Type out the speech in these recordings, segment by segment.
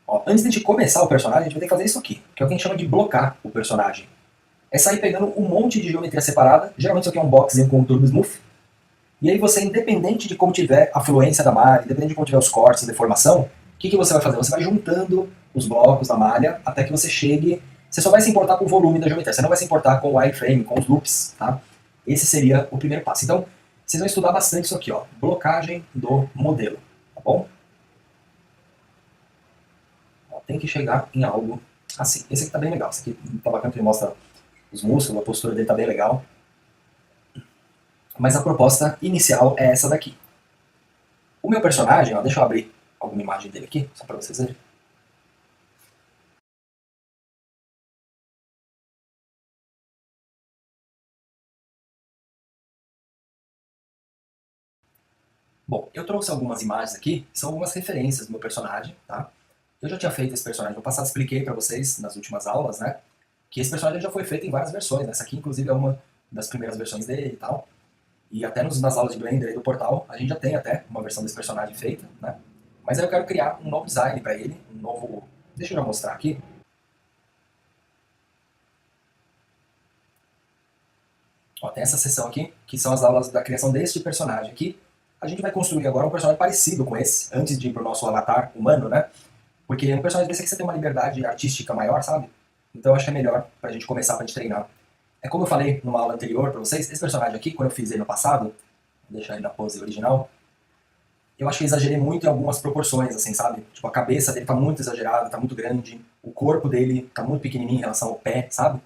Ó, antes de a gente começar o personagem, a gente vai ter que fazer isso aqui, que é o que a gente chama de blocar o personagem. É sair pegando um monte de geometria separada, geralmente isso aqui é um boxzinho com um turbo smooth, e aí você, independente de como tiver a fluência da malha, independente de como tiver os cortes e deformação, o que você vai fazer? Você vai juntando os blocos da malha até que você chegue... Você só vai se importar com o volume da geometria, você não vai se importar com o wireframe, com os loops, tá? Esse seria o primeiro passo. Então, vocês vão estudar bastante isso aqui, ó, blocagem do modelo, tá bom? Ó, tem que chegar em algo assim. Esse aqui tá bem legal, esse aqui tá bacana que ele mostra os músculos, a postura dele tá bem legal. Mas a proposta inicial é essa daqui. O meu personagem, ó, deixa eu abrir alguma imagem dele aqui, só para vocês verem. Bom, eu trouxe algumas imagens aqui, são algumas referências do meu personagem, tá? Eu já tinha feito esse personagem no passado, expliquei para vocês nas últimas aulas, né? Que esse personagem já foi feito em várias versões, né? Essa aqui, inclusive, é uma das primeiras versões dele e tal. E até nas aulas de Blender e do portal, a gente já tem até uma versão desse personagem feita, né? Mas aí eu quero criar um novo design para ele, um novo... Deixa eu já mostrar aqui. Ó, tem essa seção aqui, que são as aulas da criação deste personagem aqui. A gente vai construir agora um personagem parecido com esse, antes de ir pro nosso avatar humano, né? Porque um personagem desse aqui você tem uma liberdade artística maior, sabe? Então eu acho que é melhor pra gente começar, pra gente treinar. É como eu falei numa aula anterior pra vocês, esse personagem aqui, quando eu fiz ele no passado, vou deixar ele na pose original, eu acho que eu exagerei muito em algumas proporções, assim, sabe? Tipo, a cabeça dele tá muito exagerada, tá muito grande, o corpo dele tá muito pequenininho em relação ao pé, sabe?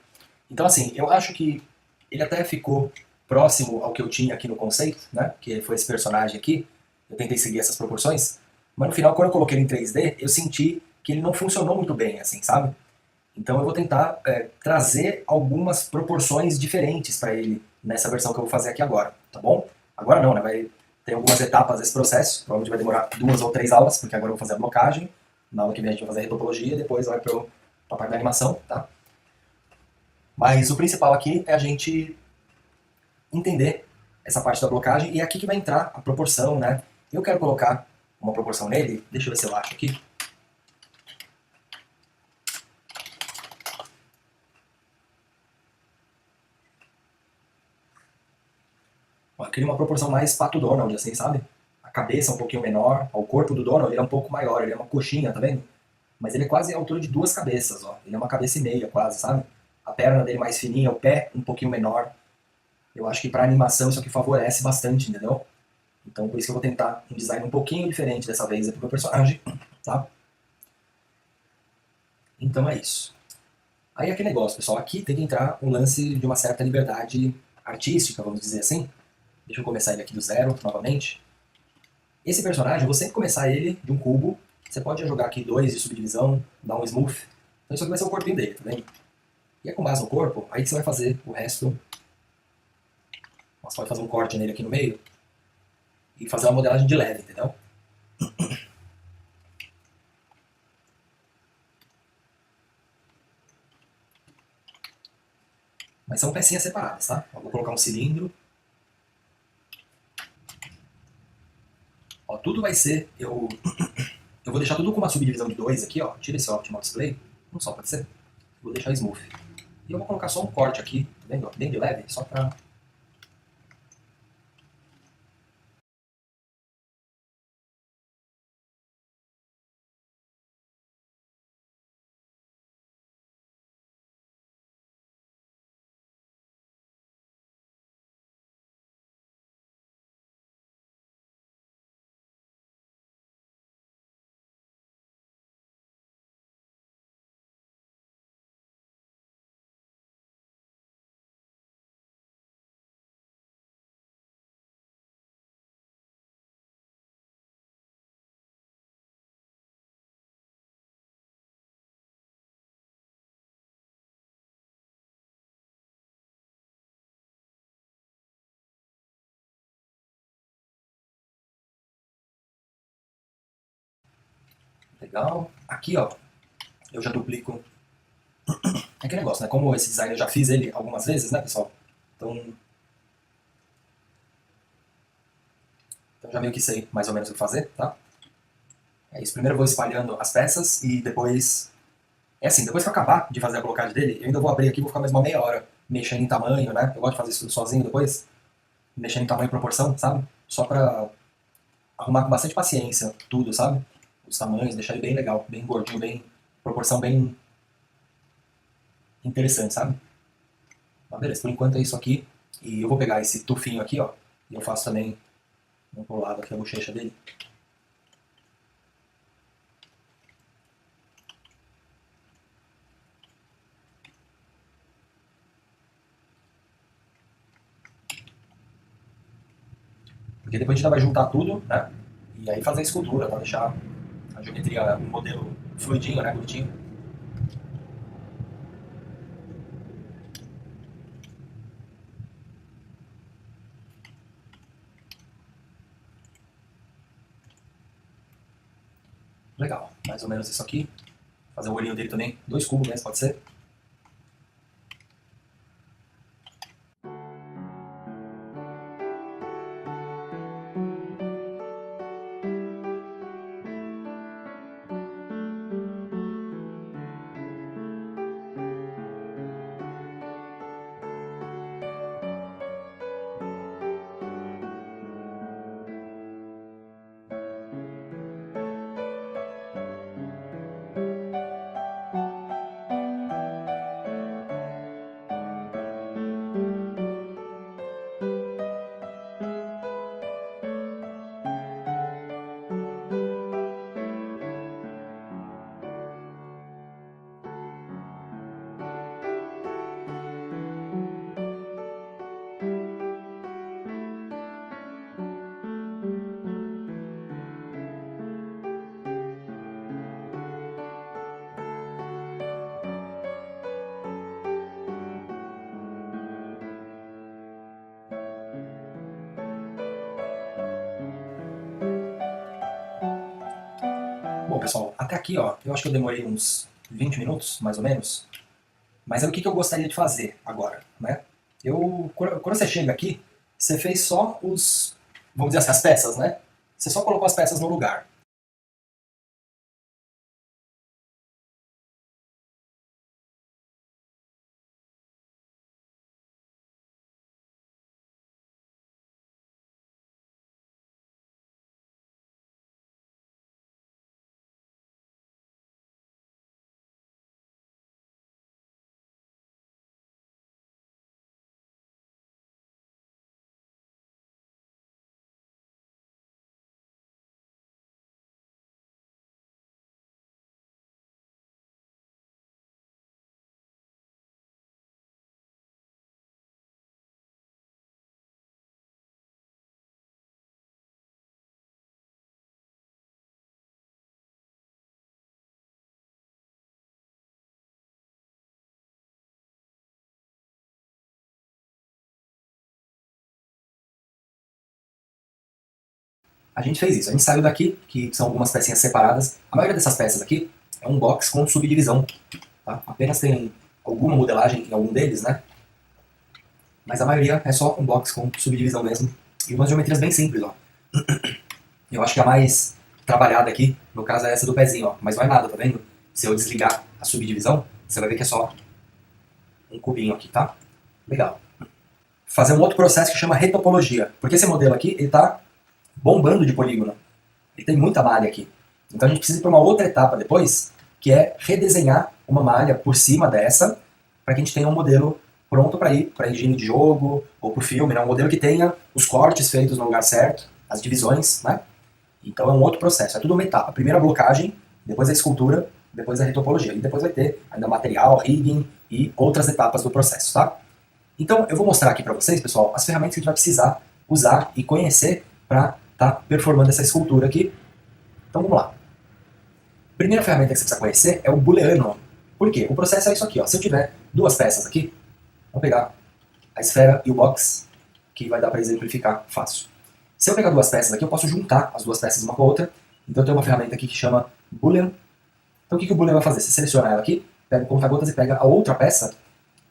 Então, assim, eu acho que ele até ficou próximo ao que eu tinha aqui no conceito, né? Que foi esse personagem aqui. Eu tentei seguir essas proporções. Mas no final, quando eu coloquei ele em 3D, eu senti que ele não funcionou muito bem, assim, sabe? Então eu vou tentar trazer algumas proporções diferentes para ele nessa versão que eu vou fazer aqui agora, tá bom? Agora não, né? Vai ter algumas etapas desse processo. Provavelmente vai demorar 2 ou 3 aulas, porque agora eu vou fazer a blocagem. Na aula que vem a gente vai fazer a retopologia, depois vai para a parte da animação, tá? Mas o principal aqui é a gente entender essa parte da blocagem e é aqui que vai entrar a proporção, né? Eu quero colocar uma proporção nele, deixa eu ver se eu acho aqui. Eu queria uma proporção mais Pato Donald, assim, sabe? A cabeça um pouquinho menor, o corpo do Donald ele é um pouco maior, ele é uma coxinha, tá vendo? Mas ele é quase a altura de 2 cabeças, ó. Ele é uma cabeça e meia, quase, sabe? A perna dele mais fininha, o pé um pouquinho menor. Eu acho que pra animação isso aqui favorece bastante, entendeu? Então por isso que eu vou tentar um design um pouquinho diferente dessa vez pro meu personagem, tá? Então é isso. Aí é aquele negócio, pessoal, aqui tem que entrar um lance de uma certa liberdade artística, vamos dizer assim. Deixa eu começar ele aqui do zero, novamente. Esse personagem, eu vou sempre começar ele de um cubo. Você pode jogar aqui 2 de subdivisão, dar um smooth. Então isso aqui vai ser o corpinho dele, tá vendo? E é com base no corpo, aí que você vai fazer o resto. Você pode fazer um corte nele aqui no meio e fazer uma modelagem de leve, entendeu? Mas são pecinhas separadas, tá? Eu vou colocar um cilindro. Ó, tudo vai ser... Eu vou deixar tudo com uma subdivisão de 2 aqui, ó. Tira esse Optimal Display. Um só, pode ser? Vou deixar smooth. E eu vou colocar só um corte aqui, tá vendo? Bem de leve, só pra... Legal. Aqui, ó, eu já duplico. É aquele negócio, né? Como esse design eu já fiz ele algumas vezes, né, pessoal? Então já meio que sei mais ou menos o que fazer, tá? É isso, primeiro eu vou espalhando as peças e depois... É assim, depois que eu acabar de fazer a colocagem dele, eu ainda vou abrir aqui e vou ficar mais uma meia hora mexendo em tamanho, né? Eu gosto de fazer isso tudo sozinho depois, mexendo em tamanho e proporção, sabe? Só pra arrumar com bastante paciência tudo, sabe? Os tamanhos, deixar ele bem legal, bem gordinho, bem... proporção bem interessante, sabe? Mas beleza, por enquanto é isso aqui. E eu vou pegar esse tufinho aqui, ó, e eu faço também um pro lado aqui a bochecha dele. Porque depois a gente ainda vai juntar tudo, né? E aí fazer a escultura, pra deixar a geometria, o modelo fluidinho, né? Bonitinho. Legal, mais ou menos isso aqui. Fazer o olhinho dele também, 2 cubos mesmo, pode ser? Bom, pessoal, até aqui, ó, eu acho que eu demorei uns 20 minutos, mais ou menos. Mas é o que eu gostaria de fazer agora, né? Quando você chega aqui, você fez só os, vamos dizer assim, as peças, né? Você só colocou as peças no lugar. A gente fez isso, a gente saiu daqui, que são algumas pecinhas separadas. A maioria dessas peças aqui é um box com subdivisão, tá? Apenas tem alguma modelagem em algum deles, né? Mas a maioria é só um box com subdivisão mesmo. E umas geometrias bem simples, ó. Eu acho que a mais trabalhada aqui, no caso, é essa do pezinho, ó. Mas não é nada, tá vendo? Se eu desligar a subdivisão, você vai ver que é só um cubinho aqui, tá? Legal. Fazer um outro processo que chama retopologia. Porque esse modelo aqui, ele tá bombando de polígono. Ele tem muita malha aqui. Então a gente precisa ir para uma outra etapa depois, que é redesenhar uma malha por cima dessa, para que a gente tenha um modelo pronto para ir para a engine de jogo ou para o filme, né? Um modelo que tenha os cortes feitos no lugar certo, as divisões, né? Então é um outro processo, é tudo uma etapa. Primeiro a blocagem, depois a escultura, depois a retopologia. E depois vai ter ainda material, rigging e outras etapas do processo, tá? Então eu vou mostrar aqui para vocês, pessoal, as ferramentas que a gente vai precisar usar e conhecer para estar performando essa escultura aqui. Então vamos lá. Primeira ferramenta que você precisa conhecer é o booleano. Por quê? O processo é isso aqui, ó. Se eu tiver duas peças aqui, vou pegar a esfera e o box, que vai dar para exemplificar fácil. Se eu pegar duas peças aqui, eu posso juntar as duas peças uma com a outra. Então eu tenho uma ferramenta aqui que chama boolean. Então o que o boolean vai fazer? Você seleciona ela aqui, pega o conta-gotas e pega a outra peça.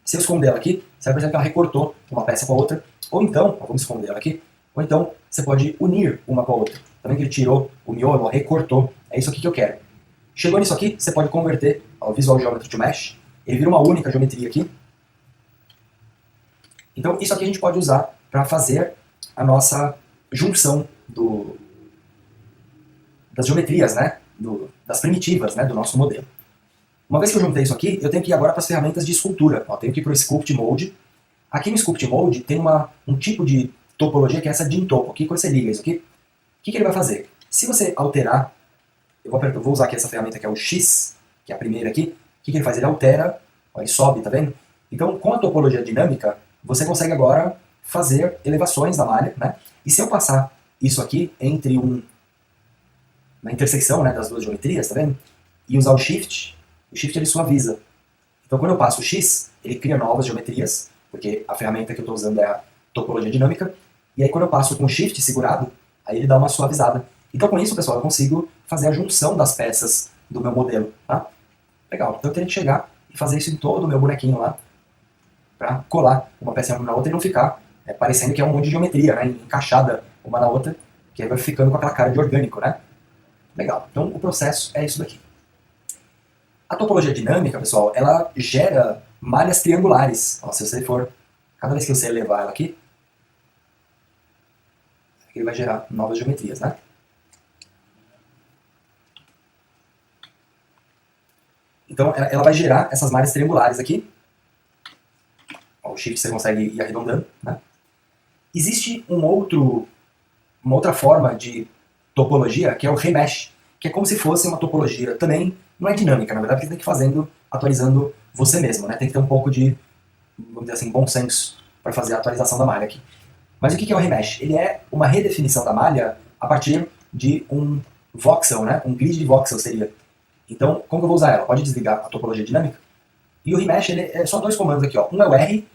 Se eu esconder ela aqui, você vai perceber que ela recortou uma peça com a outra. Ou então, vamos esconder ela aqui, ou então você pode unir uma com a outra. Tá Tá vendo que ele tirou o miolo, ó, recortou. É isso aqui que eu quero. Chegou nisso aqui, você pode converter ao Visual Geometry to Mesh. Ele vira uma única geometria aqui. Então isso aqui a gente pode usar para fazer a nossa junção das geometrias, né? Das primitivas, né? Do nosso modelo. Uma vez que eu juntei isso aqui, eu tenho que ir agora para as ferramentas de escultura. Ó, tenho que ir para o Sculpt Mode. Aqui no Sculpt Mode tem um tipo de topologia que é essa Dintopo. Aqui, quando você liga isso aqui, o que ele vai fazer? Se você alterar, eu vou usar aqui essa ferramenta que é o X, que é a primeira aqui, o que ele faz? Ele altera, ó, ele sobe, tá vendo? Então, com a topologia dinâmica, você consegue agora fazer elevações da malha, né? E se eu passar isso aqui entre na intersecção, né, das duas geometrias, tá vendo? E usar o Shift ele suaviza. Então quando eu passo o X, ele cria novas geometrias, porque a ferramenta que eu estou usando é a topologia dinâmica, e aí quando eu passo com o Shift segurado, aí ele dá uma suavizada. Então com isso, pessoal, eu consigo fazer a junção das peças do meu modelo, tá? Legal, então eu teria que chegar e fazer isso em todo o meu bonequinho lá, para colar uma peça uma na outra e não ficar parecendo que é um monte de geometria, né, encaixada uma na outra, que aí vai ficando com aquela cara de orgânico, né? Legal, então o processo é isso daqui. A topologia dinâmica, pessoal, ela gera malhas triangulares. Ó, se você for, cada vez que você elevar ela aqui, ele vai gerar novas geometrias, né? Então, ela vai gerar essas malhas triangulares aqui. Ó, o Shift você consegue ir arredondando, né? Existe uma outra forma de topologia, que é o remesh, que é como se fosse uma topologia também, não é dinâmica, na verdade, você tem que ir fazendo, atualizando você mesmo, né? Tem que ter um pouco de, vamos dizer assim, bom senso para fazer a atualização da malha aqui. Mas o que é o remesh? Ele é uma redefinição da malha a partir de um voxel, né? Um grid de voxel seria. Então, como que eu vou usar ela? Pode desligar a topologia dinâmica. E o remesh, ele é só dois comandos aqui, ó. Um é o R,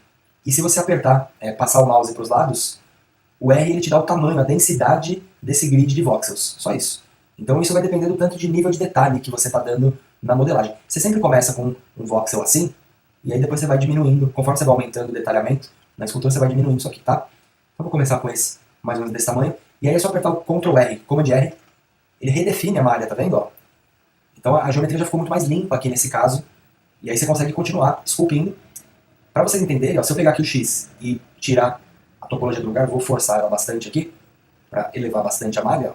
e se você apertar, passar o mouse para os lados, o R ele te dá o tamanho, a densidade desse grid de voxels. Só isso. Então isso vai depender do tanto de nível de detalhe que você está dando na modelagem. Você sempre começa com um voxel assim, e aí depois você vai diminuindo. Conforme você vai aumentando o detalhamento, na escultura você vai diminuindo isso aqui, tá? Então eu vou começar com esse, mais ou menos desse tamanho. E aí é só apertar o Ctrl R, Command R, ele redefine a malha, tá vendo? Ó? Então a geometria já ficou muito mais limpa aqui nesse caso. E aí você consegue continuar esculpindo. Para vocês entenderem, ó, se eu pegar aqui o X e tirar a topologia do lugar, vou forçar ela bastante aqui, para elevar bastante a malha, ó.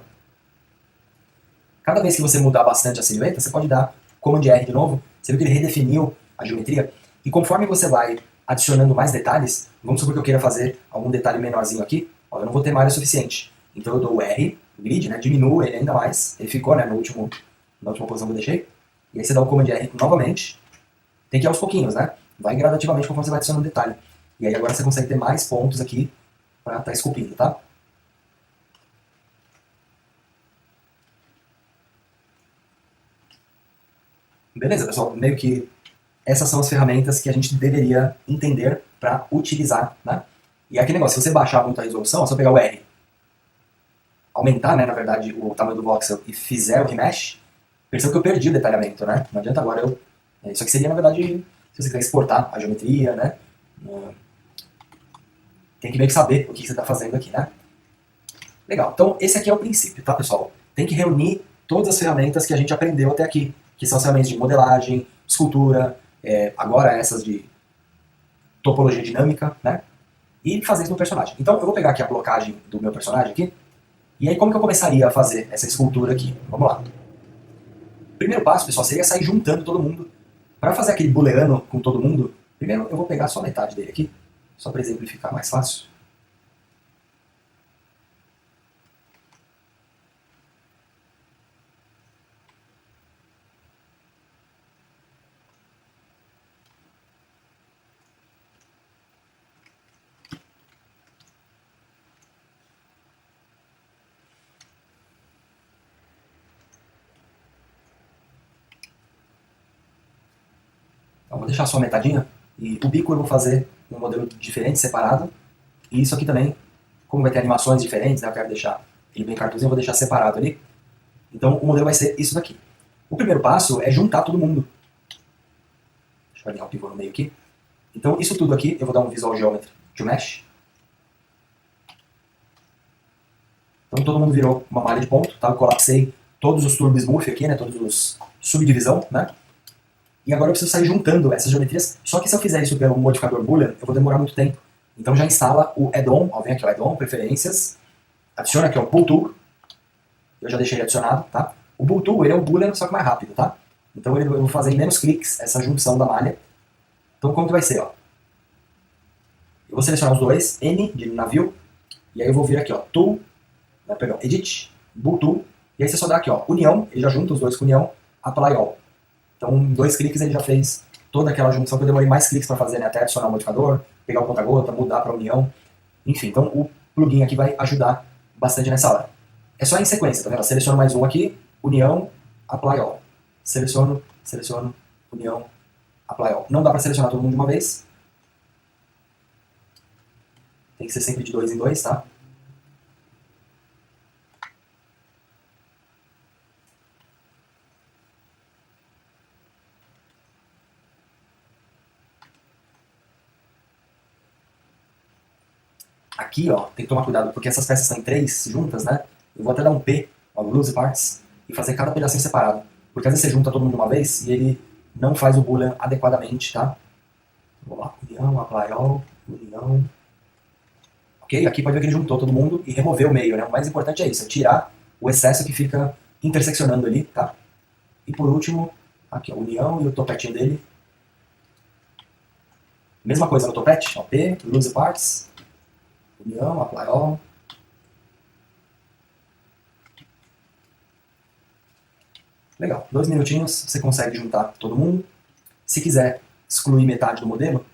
Cada vez que você mudar bastante a silhueta, você pode dar Command R de novo. Você viu que ele redefiniu a geometria. E conforme você vai adicionando mais detalhes, vamos supor que eu queira fazer algum detalhe menorzinho aqui, ó, eu não vou ter malha suficiente. Então eu dou o R, o grid, né, diminuo ele ainda mais. Ele ficou, né, na última posição que eu deixei. E aí você dá o Command R novamente. Tem que ir aos pouquinhos, né? Vai gradativamente conforme você vai adicionando detalhe. E aí agora você consegue ter mais pontos aqui para estar esculpindo, tá? Beleza, pessoal, meio que essas são as ferramentas que a gente deveria entender para utilizar, né? E é aquele negócio, se você baixar muito a resolução, é só pegar o R, aumentar, né, na verdade, o tamanho do voxel e fizer o remesh, perceba que eu perdi o detalhamento, né? Não adianta agora eu... Isso aqui seria, na verdade, se você quiser exportar a geometria, né? Tem que meio que saber o que você está fazendo aqui, né? Legal, então esse aqui é o princípio, tá, pessoal? Tem que reunir todas as ferramentas que a gente aprendeu até aqui, que são as ferramentas de modelagem, escultura, agora essas de topologia dinâmica, né? E fazer isso no personagem. Então eu vou pegar aqui a blocagem do meu personagem aqui, e aí como que eu começaria a fazer essa escultura aqui? Vamos lá. O primeiro passo, pessoal, seria sair juntando todo mundo. Para fazer aquele booleano com todo mundo, primeiro eu vou pegar só metade dele aqui, só para exemplificar mais fácil. Então, vou deixar só a metadinha, e o bico eu vou fazer um modelo diferente, separado, e isso aqui também, como vai ter animações diferentes, né, eu quero deixar ele bem cartuzinho, eu vou deixar separado ali. Então o modelo vai ser isso daqui. O primeiro passo é juntar todo mundo. Deixa eu alinhar o pivô no meio aqui. Então isso tudo aqui, eu vou dar um Visual Geometry to Mesh. Então Então todo mundo virou uma malha de ponto, tá? Eu colapsei todos os turbo smooth aqui, né? Todos os subdivisão, né? E agora eu preciso sair juntando essas geometrias. Só que se eu fizer isso pelo modificador Boolean, eu vou demorar muito tempo. Então já instala o add-on, ó, vem aqui o add-on, preferências, adiciona aqui o Bool Tool, eu já deixei ele adicionado, tá? O Bool Tool, ele é o Boolean, só que mais rápido, tá? Então eu vou fazer em menos cliques essa junção da malha. Então como que vai ser, ó? Eu vou selecionar os dois, N de navio, e aí eu vou vir aqui, ó, Tool, perdão, Edit, Bool Tool, e aí você só dá aqui, ó, União, ele já junta os dois com União, Apply All. Então em 2 cliques ele já fez toda aquela junção que eu demorei mais cliques para fazer, né? Até adicionar o modificador, pegar o conta-gota, mudar para União, enfim. Então o plugin aqui vai ajudar bastante nessa hora. É só em sequência, tá vendo? Seleciono mais um aqui, União, Apply All. Seleciono, União, Apply All. Não dá para selecionar todo mundo de uma vez. Tem que ser sempre de 2 em 2, tá? Aqui, ó, tem que tomar cuidado, porque essas peças estão em 3 juntas, né? Eu vou até dar um P, ó, Loose Parts, e fazer cada pedacinho separado. Porque às vezes você junta todo mundo de uma vez e ele não faz o Boolean adequadamente, tá? Vamos lá, União, Apply All, União. Ok? Aqui pode ver que ele juntou todo mundo e removeu o meio, né? O mais importante é isso, é tirar o excesso que fica interseccionando ali, tá? E por último, aqui, ó, União e o topetinho dele. Mesma coisa no topete, ó, P, Loose Parts, União, Apply All. Legal, 2 minutinhos, você consegue juntar todo mundo. Se quiser excluir metade do modelo,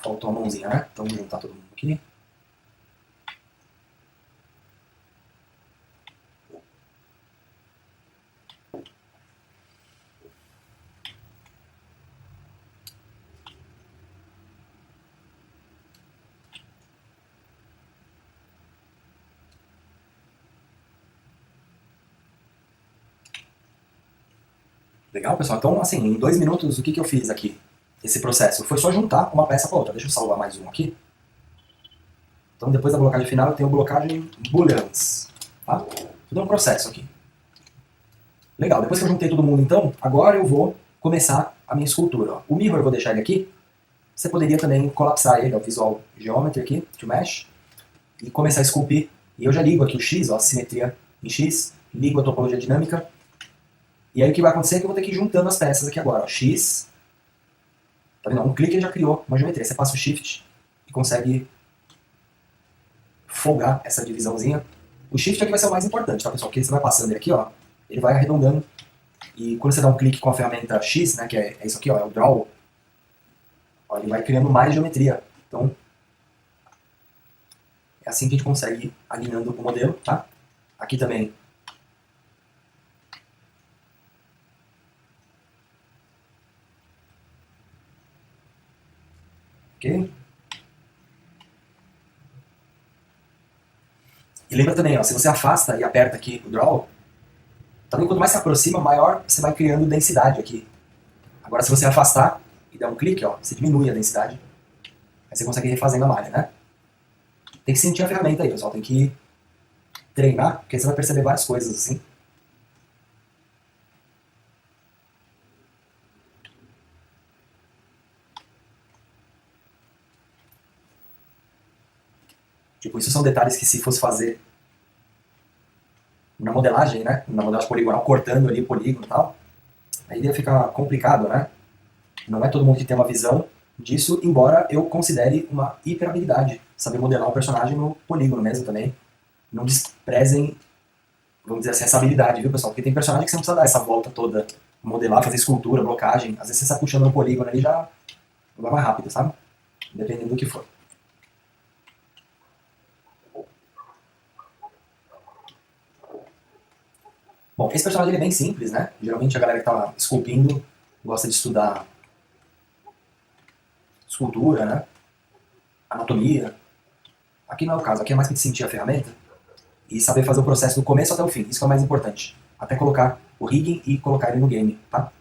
faltou a mãozinha, né? Então vamos juntar todo mundo aqui. Legal, pessoal? Então, assim, em 2 minutos, o que eu fiz aqui? Esse processo foi só juntar uma peça com a outra. Deixa eu salvar mais um aqui. Então, depois da blocagem final, eu tenho blocagem booleans. Tá? Tudo é um processo aqui. Legal, depois que eu juntei todo mundo, então, agora eu vou começar a minha escultura. Ó. O mirror eu vou deixar ele aqui. Você poderia também colapsar ele, ó, Visual Geometry aqui, to Mesh, e começar a esculpir. E eu já ligo aqui o X, ó, a simetria em X, ligo a topologia dinâmica. E aí o que vai acontecer é que eu vou ter que ir juntando as peças aqui agora. Ó. X, tá vendo? Um clique ele já criou uma geometria. Você passa o Shift e consegue folgar essa divisãozinha. O Shift aqui vai ser o mais importante, tá, pessoal? Porque você vai passando ele aqui, ó, ele vai arredondando. E quando você dá um clique com a ferramenta X, né, que é isso aqui, ó, é o Draw, ó, ele vai criando mais geometria. Então, é assim que a gente consegue ir alinhando o modelo, tá? Aqui também. Ok? E lembra também, ó, se você afasta e aperta aqui o Draw, também quanto mais se aproxima, maior você vai criando densidade aqui. Agora se você afastar e der um clique, ó, você diminui a densidade. Aí você consegue ir refazendo a malha, né? Tem que sentir a ferramenta aí, pessoal. Tem que treinar, porque você vai perceber várias coisas assim. Tipo, isso são detalhes que se fosse fazer na modelagem, né? Na modelagem poligonal, cortando ali o polígono e tal, aí ia ficar complicado, né? Não é todo mundo que tem uma visão disso, embora eu considere uma hiperhabilidade saber modelar um personagem no polígono mesmo também. Não desprezem, vamos dizer assim, essa habilidade, viu, pessoal? Porque tem personagem que você não precisa dar essa volta toda, modelar, fazer escultura, blocagem. Às vezes você está puxando no polígono ali já vai mais rápido, sabe? Dependendo do que for. Bom, esse personagem ele é bem simples, né? Geralmente a galera que tá esculpindo gosta de estudar escultura, né? Anatomia. Aqui não é o caso, aqui é mais para sentir a ferramenta e saber fazer o processo do começo até o fim. Isso que é o mais importante. Até colocar o rigging e colocar ele no game, tá?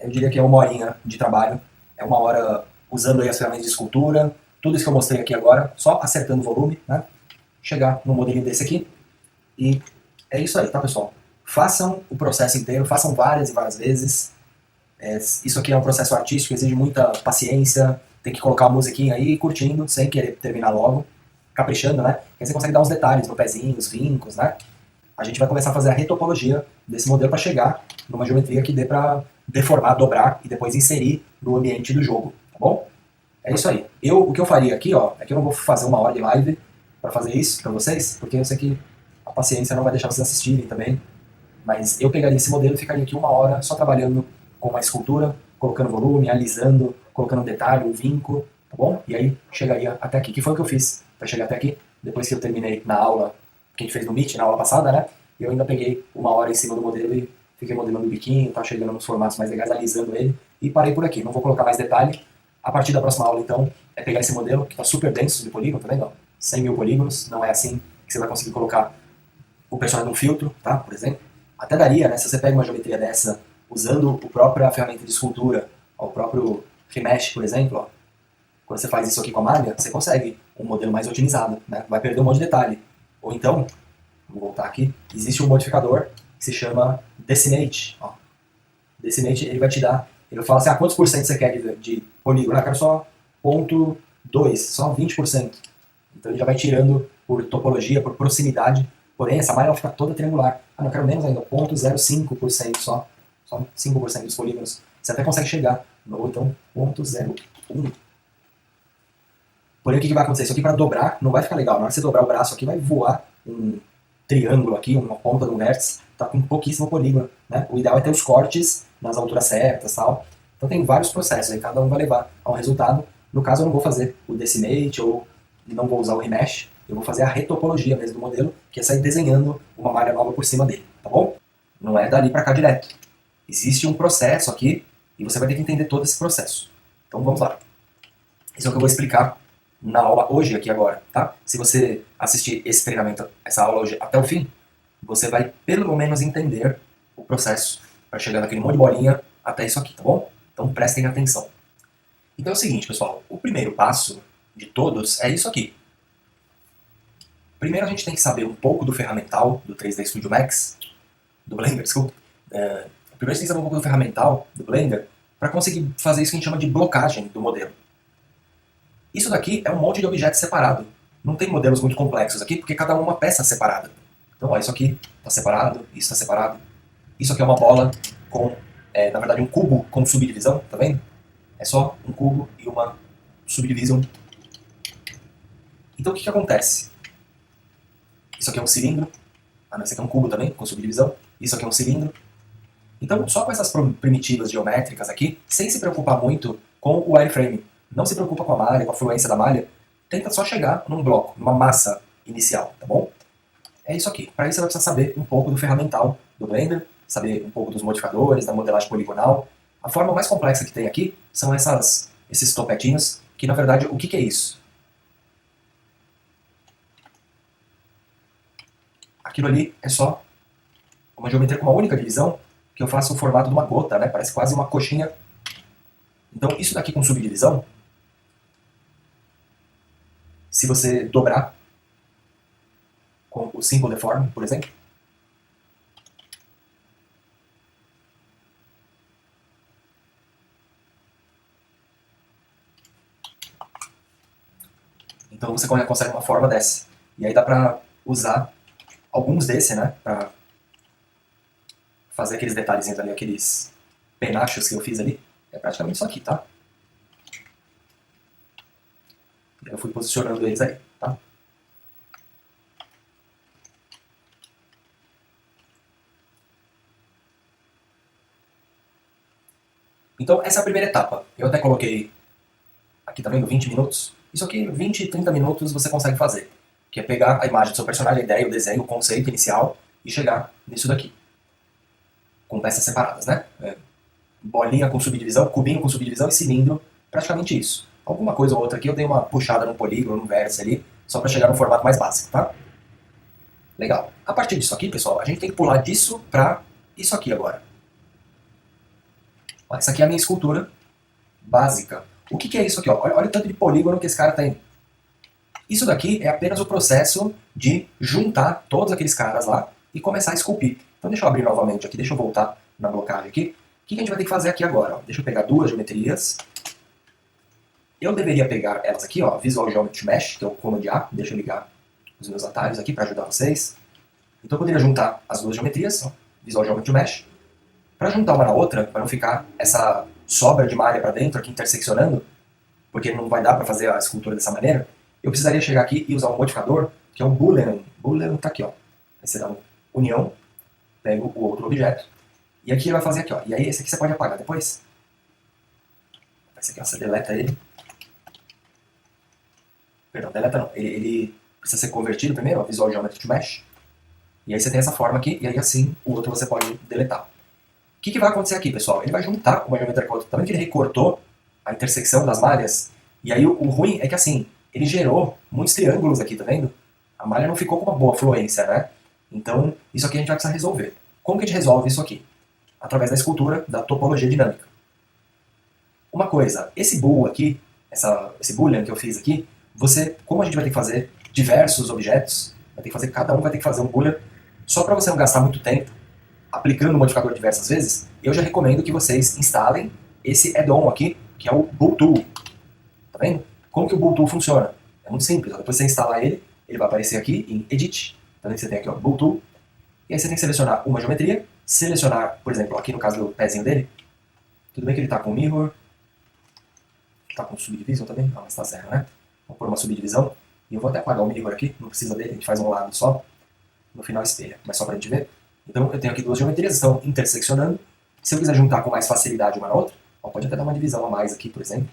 eu diria que é 1 horinha de trabalho, é 1 hora usando aí as ferramentas de escultura, tudo isso que eu mostrei aqui agora, só acertando o volume, né? Chegar num modelinho desse aqui, e é isso aí, tá, pessoal? Façam o processo inteiro, façam várias e várias vezes. Isso aqui é um processo artístico, exige muita paciência, tem que colocar a musiquinha aí curtindo, sem querer terminar logo, caprichando, né? Aí você consegue dar uns detalhes no pezinho, os vincos, né? A gente vai começar a fazer a retopologia desse modelo para chegar numa geometria que dê para deformar, dobrar e depois inserir no ambiente do jogo, tá bom? É isso aí. O que eu faria aqui, ó, é que eu não vou fazer 1 hora de live para fazer isso para vocês, porque eu sei que a paciência não vai deixar vocês assistirem também. Mas eu pegaria esse modelo e ficaria aqui 1 hora só trabalhando com a escultura, colocando volume, alisando, colocando um detalhe, um vinco, tá bom? E aí chegaria até aqui, que foi o que eu fiz para chegar até aqui, depois que eu terminei na aula que a gente fez no Meet, na aula passada, né? Eu ainda peguei 1 hora em cima do modelo e fiquei modelando o biquinho, tá chegando nos formatos mais legais, alisando ele, e parei por aqui. Não vou colocar mais detalhe. A partir da próxima aula, então, é pegar esse modelo, que tá super denso de polígono, tá vendo? 100 mil polígonos, não é assim que você vai conseguir colocar o personagem num filtro, tá? Por exemplo. Até daria, né? Se você pega uma geometria dessa, usando a própria ferramenta de escultura, ó, o próprio Remesh, por exemplo, ó, quando você faz isso aqui com a malha, você consegue um modelo mais otimizado, né? Vai perder um monte de detalhe. Ou então, vou voltar aqui, existe um modificador que se chama Decimate. Ó. Decimate, ele vai te dar, ele fala assim, quantos por cento você quer de polígono? Eu quero só 0,2, só 20%. Então ele já vai tirando por topologia, por proximidade, porém essa malha vai ficar toda triangular. Não quero menos ainda, 0,05% só 5% dos polígonos. Você até consegue chegar, ou então 0,01. Porém, o que vai acontecer? Isso aqui para dobrar não vai ficar legal. Na hora que você dobrar o braço aqui, vai voar um triângulo aqui, uma ponta de um vértice, tá com pouquíssimo polígono. Né? O ideal é ter os cortes nas alturas certas e tal. Então tem vários processos aí, cada um vai levar a um resultado. No caso, eu não vou fazer o Decimate ou não vou usar o Remesh, eu vou fazer a retopologia mesmo do modelo, que é sair desenhando uma malha nova por cima dele, tá bom? Não é dali para cá direto. Existe um processo aqui e você vai ter que entender todo esse processo. Então vamos lá. Isso é o que eu vou explicar na aula hoje, aqui agora, tá? Se você assistir esse treinamento, essa aula hoje até o fim, você vai pelo menos entender o processo para chegar naquele monte de bolinha até isso aqui, tá bom? Então prestem atenção. Então é o seguinte, pessoal, o primeiro passo de todos é isso aqui. Primeiro a gente tem que saber um pouco do ferramental do 3D Studio Max, do Blender, desculpa. Primeiro a gente tem que saber um pouco do ferramental do Blender para conseguir fazer isso que a gente chama de blocagem do modelo. Isso daqui é um monte de objetos separado. Não tem modelos muito complexos aqui, porque cada um é uma peça separada. Então, ó, isso aqui está separado, isso está separado. Isso aqui é uma bola com, na verdade, um cubo com subdivisão, tá vendo? É só um cubo e uma subdivisão. Então, o que acontece? Isso aqui é um cilindro. Não, esse aqui é um cubo também, com subdivisão. Isso aqui é um cilindro. Então, só com essas primitivas geométricas aqui, sem se preocupar muito com o wireframe. Não se preocupa com a malha, com a fluência da malha. Tenta só chegar num bloco, numa massa inicial, tá bom? É isso aqui. Para isso você vai precisar saber um pouco do ferramental do Blender, saber um pouco dos modificadores, da modelagem poligonal. A forma mais complexa que tem aqui são esses topetinhos, que na verdade, o que é isso? Aquilo ali é só uma geometria com uma única divisão, que eu faço o formato de uma gota, né? Parece quase uma coxinha. Então, isso daqui com subdivisão, se você dobrar com o Simple Deform, por exemplo, então você consegue uma forma dessa. E aí dá pra usar alguns desses, né? Pra fazer aqueles detalhezinhos ali, aqueles penachos que eu fiz ali. É praticamente isso aqui, tá? Eu fui posicionando eles aí, tá? Então, essa é a primeira etapa. Eu até coloquei aqui, tá vendo? 20 minutos. Isso aqui, 20, 30 minutos você consegue fazer. Que é pegar a imagem do seu personagem, a ideia, o desenho, o conceito inicial e chegar nisso daqui. Com peças separadas, né? Bolinha com subdivisão, cubinho com subdivisão e cilindro, praticamente isso. Alguma coisa ou outra aqui eu dei uma puxada no polígono, no vértice ali, só para chegar no formato mais básico, tá? Legal. A partir disso aqui, pessoal, a gente tem que pular disso para isso aqui agora. Ó, essa aqui é a minha escultura básica. O que é isso aqui? Ó? Olha o tanto de polígono que esse cara tem. Isso daqui é apenas o processo de juntar todos aqueles caras lá e começar a esculpir. Então deixa eu abrir novamente aqui, deixa eu voltar na blocagem aqui. O que a gente vai ter que fazer aqui agora? Ó? Deixa eu pegar duas geometrias. Eu deveria pegar elas aqui, ó, Visual Geometry Mesh, que é o Command A. Deixa eu ligar os meus atalhos aqui para ajudar vocês. Então eu poderia juntar as duas geometrias, ó, Visual Geometry Mesh, para juntar uma na outra, para não ficar essa sobra de malha para dentro aqui interseccionando, porque não vai dar para fazer a escultura dessa maneira. Eu precisaria chegar aqui e usar um modificador, que é um Boolean. Boolean tá aqui, ó. Aí você dá uma união, pego o outro objeto, e aqui ele vai fazer aqui, ó. E aí esse aqui você pode apagar depois. Esse aqui, ó, você deleta ele. Perdão, deleta não. Ele precisa ser convertido primeiro, ó, Visual Geometry to Mesh. E aí você tem essa forma aqui, e aí assim o outro você pode deletar. O que vai acontecer aqui, pessoal? Ele vai juntar uma geometria com a outra. Também que ele recortou a intersecção das malhas. E aí o ruim é que assim, ele gerou muitos triângulos aqui, tá vendo? A malha não ficou com uma boa fluência, né? Então, isso aqui a gente vai precisar resolver. Como que a gente resolve isso aqui? Através da escultura, da topologia dinâmica. Uma coisa, esse bool aqui, esse boolean que eu fiz aqui, como a gente vai ter que fazer diversos objetos, cada um vai ter que fazer um boolean, só para você não gastar muito tempo aplicando o modificador diversas vezes, eu já recomendo que vocês instalem esse add-on aqui, que é o Bool Tool. Tá vendo? Como que o Bool Tool funciona? É muito simples. Ó. Depois você instalar ele, ele vai aparecer aqui em Edit. Tá vendo que você tem aqui, ó, Bool Tool. E aí você tem que selecionar uma geometria, selecionar, por exemplo, aqui no caso do pezinho dele, tudo bem que ele está com mirror, está com subdivision também? Não, mas está zero, né? Vou pôr uma subdivisão. E eu vou até apagar o mirror aqui, não precisa dele, a gente faz um lado só. No final espelha, mas só para a gente ver. Então eu tenho aqui duas geometrias, estão interseccionando. Se eu quiser juntar com mais facilidade uma na outra, ó, pode até dar uma divisão a mais aqui, por exemplo.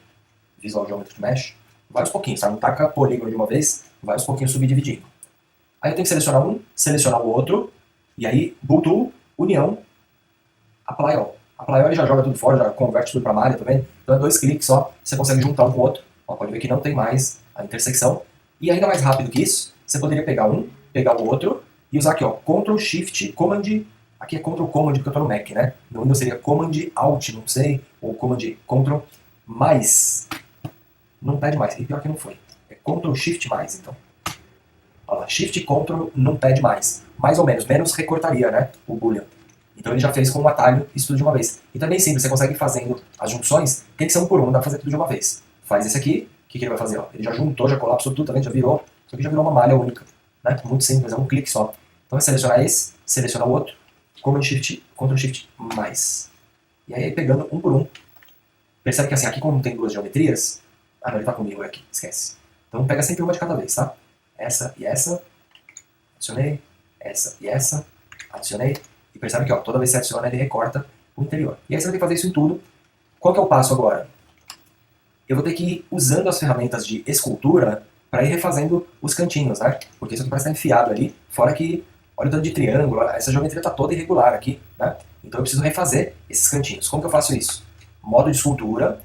Visual Geometry Mesh. Vai aos pouquinhos, tá? Não taca polígono de uma vez, vai aos pouquinhos subdividindo. Aí eu tenho que selecionar um, selecionar o outro, e aí Bool Tool, união, Apply All. Apply All ele já joga tudo fora, já converte tudo para malha, tá vendo? Então é 2 cliques só, você consegue juntar um com o outro. Ó, pode ver que não tem mais a intersecção. E ainda mais rápido que isso, você poderia pegar um, pegar o outro, e usar aqui, ó, Ctrl Shift Command, aqui é Ctrl Command porque eu tô no Mac, né? No Windows seria Command Alt, não sei, ou Command Ctrl mais. Não pede mais, e pior que não foi. É Ctrl Shift mais, então. Olha lá, Shift Ctrl não pede mais. Mais ou menos, menos recortaria, né? O Boolean. Então ele já fez com um atalho isso tudo de uma vez. E também simples, você consegue ir fazendo as junções, tem que ser um por um, não dá pra fazer tudo de uma vez. Faz esse aqui, o que ele vai fazer? Ó? Ele já juntou, já colapsou tudo, também já virou. Isso aqui já virou uma malha única. Né? Muito simples, é um clique só. Então é selecionar esse, selecionar o outro, Ctrl Shift mais. E aí pegando um por um. Percebe que assim, aqui como tem duas geometrias, não, ele tá comigo aqui, esquece. Então pega sempre uma de cada vez, tá? Essa e essa, adicionei, essa e essa, adicionei, e percebe que ó, toda vez que você adiciona ele recorta o interior. E aí você vai ter que fazer isso em tudo. Qual que é o passo agora? Eu vou ter que ir usando as ferramentas de escultura para ir refazendo os cantinhos, né? Porque isso aqui parece estar enfiado ali, fora que, olha o tanto de triângulo, essa geometria está toda irregular aqui, né? Então eu preciso refazer esses cantinhos. Como que eu faço isso? Modo de escultura,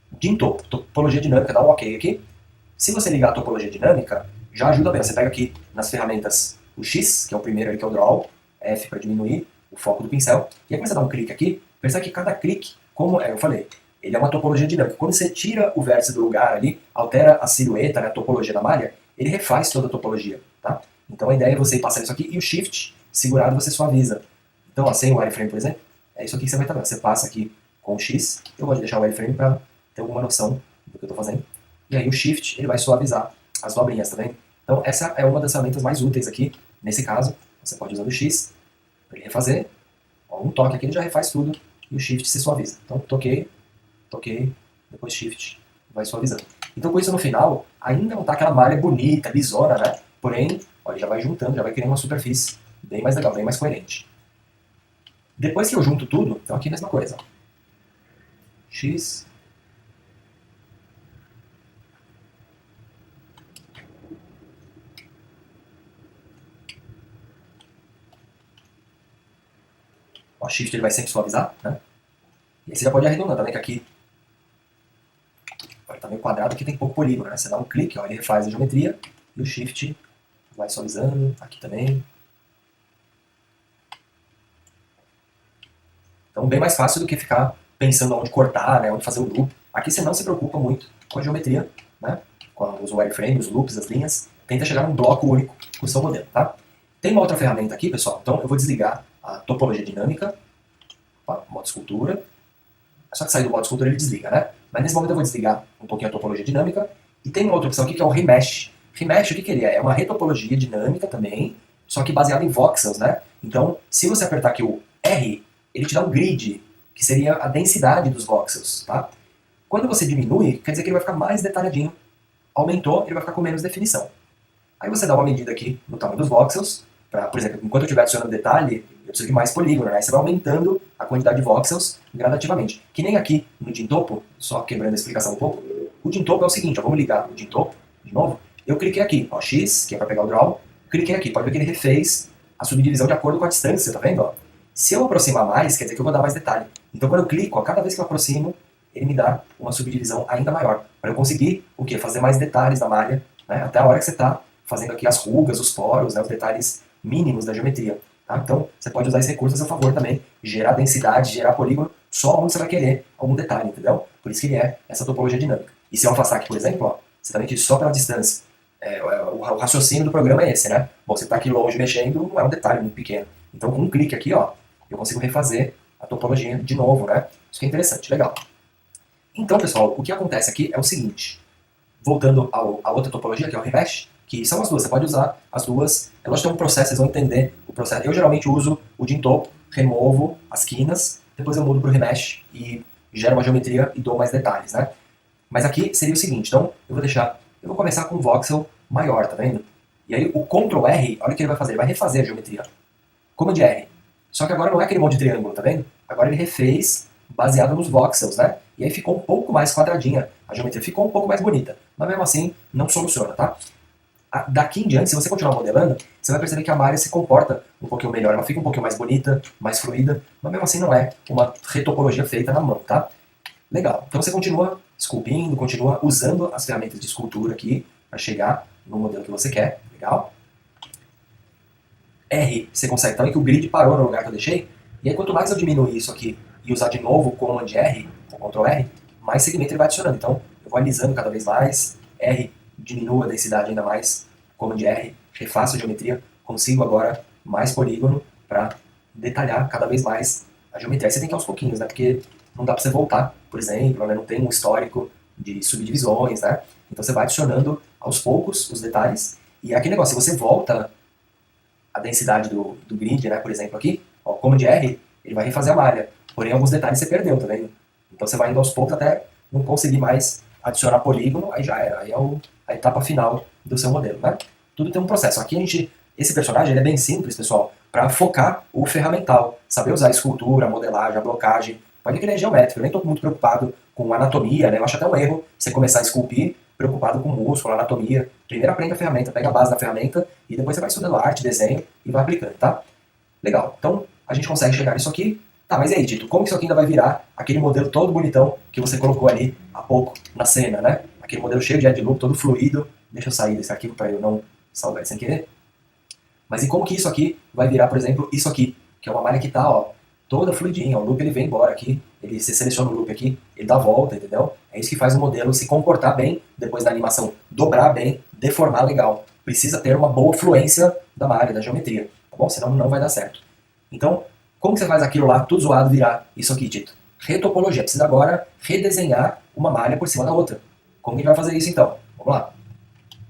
Dinto, topologia dinâmica, dá um ok aqui. Se você ligar a topologia dinâmica, já ajuda bem. Você pega aqui nas ferramentas o X, que é o primeiro ali, que é o Draw, F para diminuir o foco do pincel, e aí quando você dá um clique aqui, percebe que cada clique, como eu falei, ele é uma topologia dinâmica. Quando você tira o vértice do lugar ali, altera a silhueta, né, a topologia da malha, ele refaz toda a topologia, tá? Então a ideia é você ir passando isso aqui e o Shift, segurado, você suaviza. Então, ó, sem o wireframe, por exemplo, é isso aqui que você vai estar vendo. Você passa aqui com o X, eu gosto de deixar o wireframe para ter alguma noção do que eu estou fazendo. E aí o Shift, ele vai suavizar as dobrinhas, tá vendo? Então essa é uma das ferramentas mais úteis aqui, nesse caso. Você pode usar o X para ele refazer. Ó, um toque aqui ele já refaz tudo e o Shift se suaviza. Então toquei, depois Shift, vai suavizando. Então com isso no final, ainda não tá aquela malha bonita, lisona, né? Porém, ó, ele já vai juntando, já vai criando uma superfície bem mais legal, bem mais coerente. Depois que eu junto tudo, então aqui a mesma coisa. Ó. X. O Shift ele vai sempre suavizar, né? E aí você já pode arredondar também, que aqui tá meio quadrado, aqui tem pouco polígono, né? Você dá um clique, ó, ele refaz a geometria, e o Shift vai suavizando, aqui também. Então bem mais fácil do que ficar pensando onde cortar, né, onde fazer o loop. Aqui você não se preocupa muito com a geometria, né, com os wireframes, os loops, as linhas. Tenta chegar num bloco único com o seu modelo, tá? Tem uma outra ferramenta aqui, pessoal. Então eu vou desligar a topologia dinâmica, opa, modo escultura. Só que sair do modo escultura ele desliga, né? Mas nesse momento eu vou desligar um pouquinho a topologia dinâmica. E tem uma outra opção aqui que é o remesh. Remesh, o que ele é? É uma retopologia dinâmica também, só que baseada em voxels, né? Então, se você apertar aqui o R, ele te dá um grid, que seria a densidade dos voxels, tá? Quando você diminui, quer dizer que ele vai ficar mais detalhadinho. Aumentou, ele vai ficar com menos definição. Aí você dá uma medida aqui no tamanho dos voxels, pra, por exemplo, enquanto eu estiver adicionando detalhe, eu preciso de mais polígono, né? Aí você vai aumentando a quantidade de voxels gradativamente. Que nem aqui no Dintopo, só quebrando a explicação um pouco, o Dintopo é o seguinte, ó, vamos ligar o Dintopo de novo. Eu cliquei aqui, ó, X, que é para pegar o draw, cliquei aqui, pode ver que ele refez a subdivisão de acordo com a distância, tá vendo? Ó? Se eu aproximar mais, quer dizer que eu vou dar mais detalhe. Então quando eu clico, ó, cada vez que eu aproximo, ele me dá uma subdivisão ainda maior. Para eu conseguir o quê? Fazer mais detalhes da malha, né? Até a hora que você está fazendo aqui as rugas, os poros, né? Os detalhes mínimos da geometria. Tá? Então você pode usar esse recurso a seu favor também, gerar densidade, gerar polígono, só onde você vai querer algum detalhe, entendeu? Por isso que ele é essa topologia dinâmica. E se eu afastar aqui, por exemplo, ó, você está vendo que só pela distância, o raciocínio do programa é esse, né? Bom, você está aqui longe mexendo, não é um detalhe muito pequeno. Então com um clique aqui, ó, eu consigo refazer a topologia de novo, né? Isso que é interessante, legal. Então, pessoal, o que acontece aqui é o seguinte, voltando à outra topologia, que é o remesh, que são as duas, você pode usar as duas, elas têm um processo, vocês vão entender o processo. Eu geralmente uso o Dintopo, removo as quinas, depois eu mudo para o remesh e gero uma geometria e dou mais detalhes, né? Mas aqui seria o seguinte, então eu vou começar com um voxel maior, tá vendo? E aí o Ctrl R, olha o que ele vai fazer, ele vai refazer a geometria. Command R. Só que agora não é aquele monte de triângulo, tá vendo? Agora ele refez baseado nos voxels, né? E aí ficou um pouco mais quadradinha, a geometria ficou um pouco mais bonita, mas mesmo assim não soluciona, tá? Daqui em diante, se você continuar modelando, você vai perceber que a malha se comporta um pouquinho melhor, ela fica um pouquinho mais bonita, mais fluida, mas mesmo assim não é uma retopologia feita na mão, tá? Legal, então você continua esculpindo, continua usando as ferramentas de escultura aqui para chegar no modelo que você quer, legal? R, você consegue também que o grid parou no lugar que eu deixei, e aí quanto mais eu diminuir isso aqui e usar de novo o Command R, ou Ctrl R, mais segmento ele vai adicionando. Então eu vou alisando cada vez mais, R diminua a densidade ainda mais, Command R, refaço a geometria, consigo agora mais polígono para detalhar cada vez mais a geometria. Aí você tem que ir aos pouquinhos, né? Porque não dá para você voltar, por exemplo, né? Não tem um histórico de subdivisões, né? Então você vai adicionando aos poucos os detalhes, e é aquele negócio, se você volta a densidade do grid, né? Por exemplo aqui, ó, Command R, ele vai refazer a malha, porém alguns detalhes você perdeu, tá vendo? Então você vai indo aos poucos até não conseguir mais adicionar polígono, aí já era, aí é a etapa final do seu modelo, né? Tudo tem um processo. Aqui esse personagem ele é bem simples, pessoal, para focar o ferramental, saber usar a escultura, a modelagem, a blocagem. Pode ver que ele é geométrico, eu nem estou muito preocupado com anatomia, né? Eu acho até um erro você começar a esculpir preocupado com músculo, anatomia. Primeiro aprende a ferramenta, pega a base da ferramenta e depois você vai estudando arte, desenho e vai aplicando, tá? Legal, então a gente consegue chegar nisso aqui. Tá, mas e aí, Tito, como que isso aqui ainda vai virar aquele modelo todo bonitão que você colocou ali há pouco na cena, né? Aquele modelo cheio de loop, todo fluido. Deixa eu sair desse arquivo para eu não salvar ele sem querer. Mas e como que isso aqui vai virar, por exemplo, isso aqui, que é uma malha que tá, ó, toda fluidinha. O loop ele vem embora aqui, você seleciona o loop aqui, ele dá a volta, entendeu? É isso que faz o modelo se comportar bem depois da animação, dobrar bem, deformar legal. Precisa ter uma boa fluência da malha, da geometria, tá bom? Senão não vai dar certo. Então, como que você faz aquilo lá, tudo zoado, virar isso aqui, Tito? Retopologia. Precisa agora redesenhar uma malha por cima da outra. Como que a gente vai fazer isso, então? Vamos lá.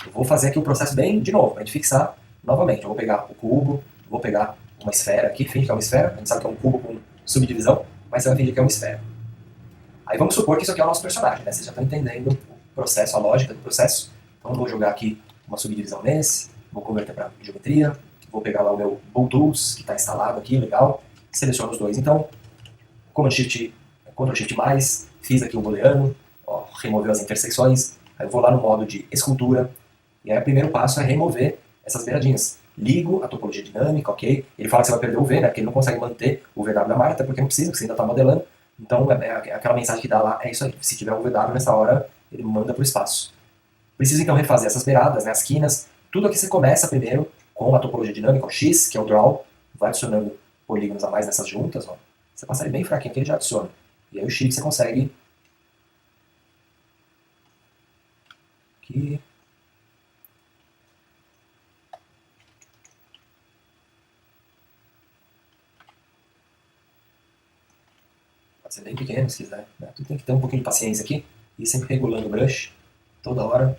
Eu vou fazer aqui o processo bem de novo, para a gente fixar novamente. Eu vou pegar o cubo, vou pegar uma esfera aqui, finge que é uma esfera. A gente sabe que é um cubo com subdivisão, mas você vai fingir que é uma esfera. Aí vamos supor que isso aqui é o nosso personagem, né? Vocês já estão entendendo o processo, a lógica do processo. Então eu vou jogar aqui uma subdivisão nesse, vou converter para geometria, vou pegar lá o meu Bool Tools, que está instalado aqui, legal. Seleciono os dois. Então, Ctrl Shift mais, fiz aqui o booleano, ó, removeu as intersecções. Aí eu vou lá no modo de escultura, e aí o primeiro passo é remover essas beiradinhas. Ligo a topologia dinâmica, ok? Ele fala que você vai perder o V, né? Porque ele não consegue manter o VW da malha, até porque não precisa, porque você ainda está modelando. Então, aquela mensagem que dá lá é isso aí. Se tiver um VW nessa hora, ele manda para o espaço. Preciso então refazer essas beiradas, né? As quinas. Tudo aqui você começa primeiro com a topologia dinâmica, o X, que é o draw, vai adicionando polígonos a mais nessas juntas, ó. Você passa ele bem fraquinho que ele já adiciona. E aí o shift você consegue aqui. Pode ser bem pequeno se quiser, né? Tu tem que ter um pouquinho de paciência aqui e sempre regulando o brush toda hora.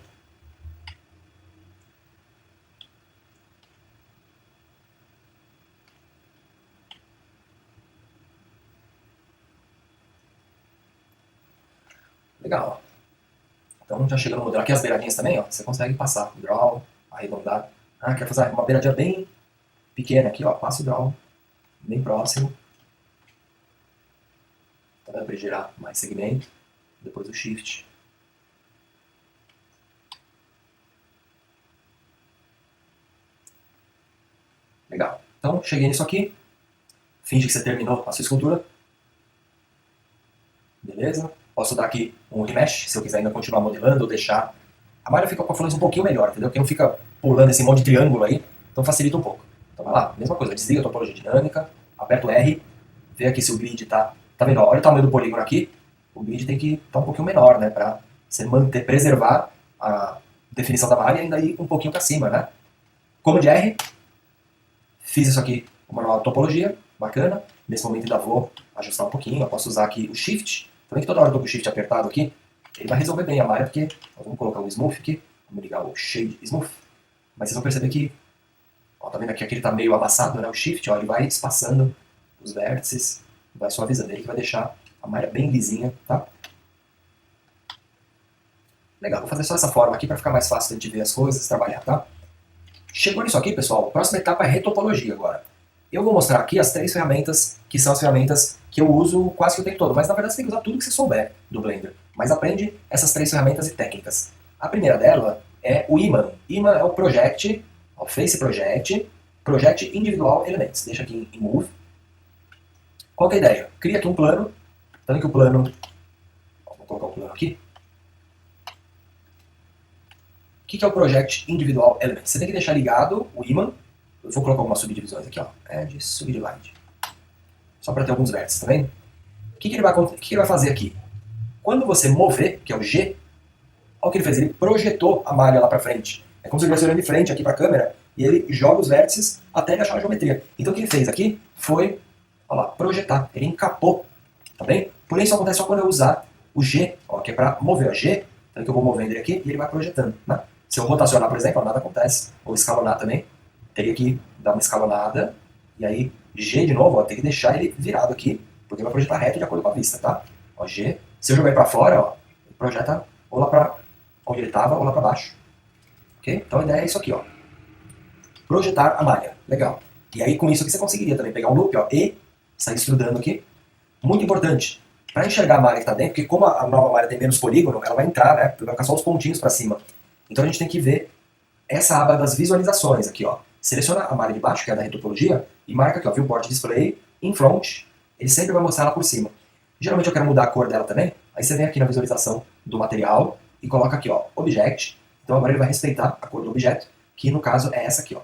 Legal, ó. Então já chega no modelo. Aqui as beiradinhas também, ó, você consegue passar o draw, arredondar. Ah, quer fazer uma beiradinha bem pequena aqui, ó, passa o draw bem próximo. Tá dando para girar mais segmento. Depois o shift. Legal. Então cheguei nisso aqui. Finge que você terminou a sua escultura. Beleza? Posso dar aqui um remesh, se eu quiser ainda continuar modelando ou deixar. A malha fica com a fluência um pouquinho melhor, entendeu? Porque não fica pulando esse monte de triângulo aí, então facilita um pouco. Então vai lá, mesma coisa, desliga a topologia dinâmica, aperta o R, vê aqui se o grid tá vendo? Olha o tamanho do polígono aqui, o grid tem que estar um pouquinho menor, né? Pra você manter, preservar a definição da malha e ainda ir um pouquinho para cima, né? Como de R, fiz isso aqui, uma nova topologia, bacana. Nesse momento ainda vou ajustar um pouquinho, eu posso usar aqui o Shift. Também que toda hora eu tô com o Shift apertado aqui, ele vai resolver bem a malha, porque vamos colocar o Smooth aqui, vamos ligar o Shade Smooth. Mas vocês vão perceber que, ó, tá vendo aqui que ele tá meio amassado, né? O Shift, ó, ele vai espaçando os vértices, vai suavizando ele, que vai deixar a malha bem lisinha, tá? Legal, vou fazer só essa forma aqui para ficar mais fácil de a gente ver as coisas, trabalhar, tá? Chegou nisso aqui, pessoal, a próxima etapa é retopologia agora. Eu vou mostrar aqui as 3 ferramentas, que são as ferramentas que eu uso quase que o tempo todo, mas na verdade você tem que usar tudo que você souber do Blender. Mas aprende essas 3 ferramentas e técnicas. A primeira dela é o Iman. Iman é o Project, o Face Project, Project Individual Elements. Deixa aqui em Move. Qual que é a ideia? Cria aqui um plano, tanto que o plano... Vou colocar o plano aqui. O que é o Project Individual Elements? Você tem que deixar ligado o Iman. Eu vou colocar algumas subdivisões aqui, ó. Add, Subdivide. Só para ter alguns vértices, tá vendo? O que ele vai fazer aqui? Quando você mover, que é o G, olha o que ele fez. Ele projetou a malha lá para frente. É como se ele estivesse olhando de frente aqui para a câmera e ele joga os vértices até ele achar a geometria. Então o que ele fez aqui foi, olha lá, projetar. Ele encapou, tá bem? Porém isso acontece só quando eu usar o G, ó, que é para mover o G. Então que eu vou movendo ele aqui e ele vai projetando, né? Se eu rotacionar, por exemplo, nada acontece. Ou escalonar também. Teria que dar uma escalonada, e aí G de novo, ó, tem que deixar ele virado aqui, porque vai projetar reto de acordo com a vista, tá? Ó, G, se eu jogar ele pra fora, ó, ele projeta ou lá pra onde ele tava, ou lá pra baixo. Ok? Então a ideia é isso aqui, ó. Projetar a malha. Legal. E aí com isso aqui você conseguiria também pegar um loop, ó, e sair estrudando aqui. Muito importante, para enxergar a malha que tá dentro, porque como a nova malha tem menos polígono, ela vai entrar, né? Vai ficar só os pontinhos pra cima. Então a gente tem que ver essa aba das visualizações aqui, ó. Seleciona a malha de baixo, que é a da retopologia, e marca aqui, ó, Viewport Display, in front, ele sempre vai mostrar ela por cima. Geralmente eu quero mudar a cor dela também, aí você vem aqui na visualização do material e coloca aqui, ó, Object. Então agora ele vai respeitar a cor do objeto, que no caso é essa aqui, ó.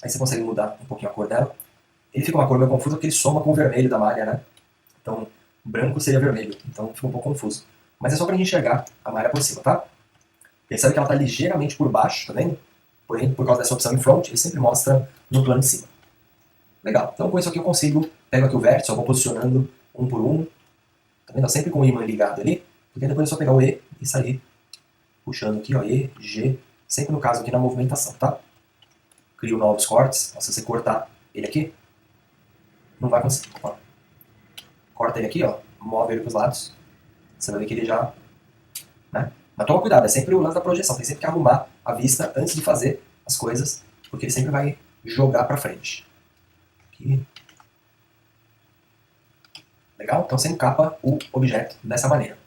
Aí você consegue mudar um pouquinho a cor dela. Ele fica uma cor meio confusa porque ele soma com o vermelho da malha, né? Então, branco seria vermelho, então fica um pouco confuso. Mas é só pra gente enxergar a malha por cima, tá? Percebe que ela está ligeiramente por baixo, tá vendo? Porém, por causa dessa opção em front, ele sempre mostra no plano de cima. Legal. Então, com isso aqui eu consigo, pego aqui o vértice, eu vou posicionando um por um. Tá vendo? Sempre com o ímã ligado ali, porque depois é só pegar o E e sair puxando aqui, ó, E, G, sempre no caso aqui na movimentação, tá? Crio novos cortes. Ó, se você cortar ele aqui, não vai conseguir. Ó. Corta ele aqui, ó, move ele para os lados, você vai ver que ele já... Né? Mas toma cuidado, é sempre o lance da projeção, tem sempre que arrumar a vista antes de fazer as coisas, porque ele sempre vai jogar para frente. Aqui. Legal? Então você encapa o objeto dessa maneira.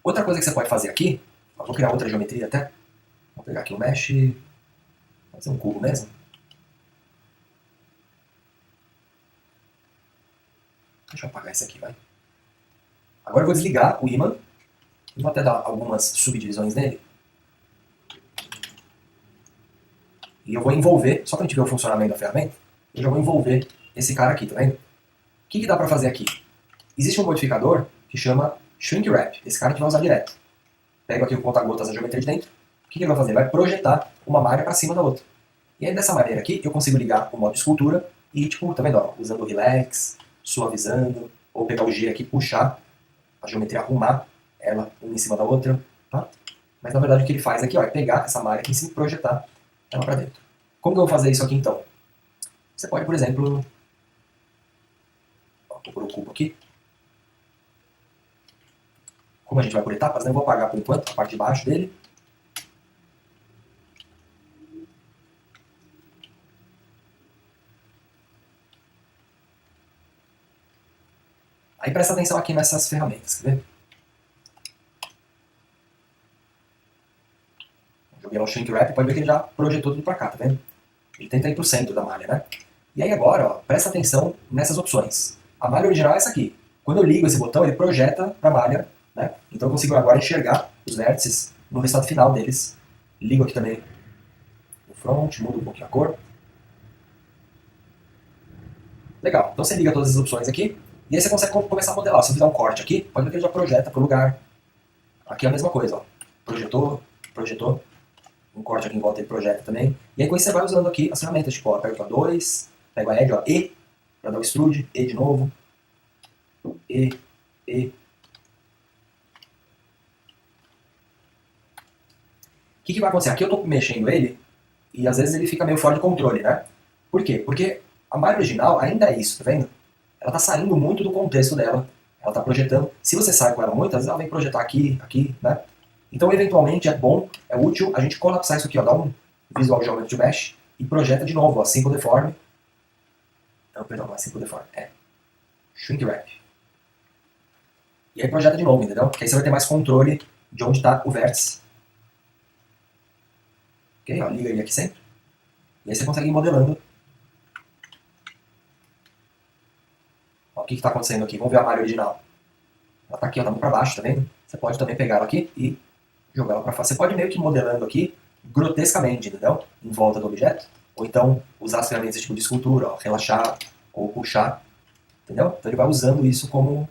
Outra coisa que você pode fazer aqui, eu vou criar outra geometria até, vou pegar aqui o Mesh, vou fazer um cubo mesmo. Deixa eu apagar esse aqui, vai. Agora eu vou desligar o ímã. Vou até dar algumas subdivisões nele. E eu vou envolver, só para a gente ver o funcionamento da ferramenta, eu já vou envolver esse cara aqui, tá vendo? que dá para fazer aqui? Existe um modificador que chama Shrink Wrap. Esse cara a gente vai usar direto. Pego aqui o conta-gotas da geometria de dentro. O que ele vai fazer? Vai projetar uma malha para cima da outra. E aí dessa maneira aqui eu consigo ligar o modo escultura e tipo, tá vendo? Ó, usando o relax, suavizando, ou pegar o G aqui e puxar a geometria, arrumar ela uma em cima da outra, tá? Mas na verdade o que ele faz aqui ó, é pegar essa malha aqui em cima e projetar ela para dentro. Como que eu vou fazer isso aqui então? Você pode, por exemplo, ó, vou pôr o cubo aqui. Como a gente vai por etapas, né, eu vou apagar por enquanto a parte de baixo dele. Aí presta atenção aqui nessas ferramentas, quer ver? Joguei no Shrink Wrap, pode ver que ele já projetou tudo para cá, tá vendo? Ele tenta ir pro centro da malha, né? E aí agora, ó, presta atenção nessas opções. A malha original é essa aqui. Quando eu ligo esse botão, ele projeta para a malha, né? Então eu consigo agora enxergar os vértices no resultado final deles. Ligo aqui também o front, mudo um pouquinho a cor. Legal, então você liga todas as opções aqui, e aí você consegue começar a modelar. Se eu fizer um corte aqui, pode ver que ele já projeta para o lugar. Aqui é a mesma coisa, ó. Projetou, projetou. Um corte aqui em volta ele projeta também. E aí com isso você vai usando aqui as ferramentas, tipo, ó, pego a 2, pego a Edge, ó, E, para dar o extrude, E de novo, E. O que vai acontecer? Aqui eu estou mexendo ele, e às vezes ele fica meio fora de controle, né? Por quê? Porque a malha original ainda é isso, tá vendo? Ela está saindo muito do contexto dela, ela está projetando. Se você sai com ela muito, às vezes ela vem projetar aqui, aqui, né? Então, eventualmente, é bom, é útil a gente colapsar isso aqui, ó, dar um Visual Geometry Mesh e projeta de novo, ó, Simple Deform. Não, perdão, não é Simple Deform, é Shrink Wrap. E aí projeta de novo, entendeu? Porque aí você vai ter mais controle de onde está o vértice. Ok? Ó, liga ele aqui sempre. E aí você consegue ir modelando. Ó, o que está acontecendo aqui? Vamos ver a malha original. Ela está aqui, ó, tá muito para baixo, tá vendo? Você pode também pegar ela aqui e jogar ela para fora. Você pode meio que ir modelando aqui grotescamente, entendeu? Em volta do objeto. Ou então usar as ferramentas tipo de escultura, ó, relaxar ou puxar, entendeu? Então ele vai usando isso como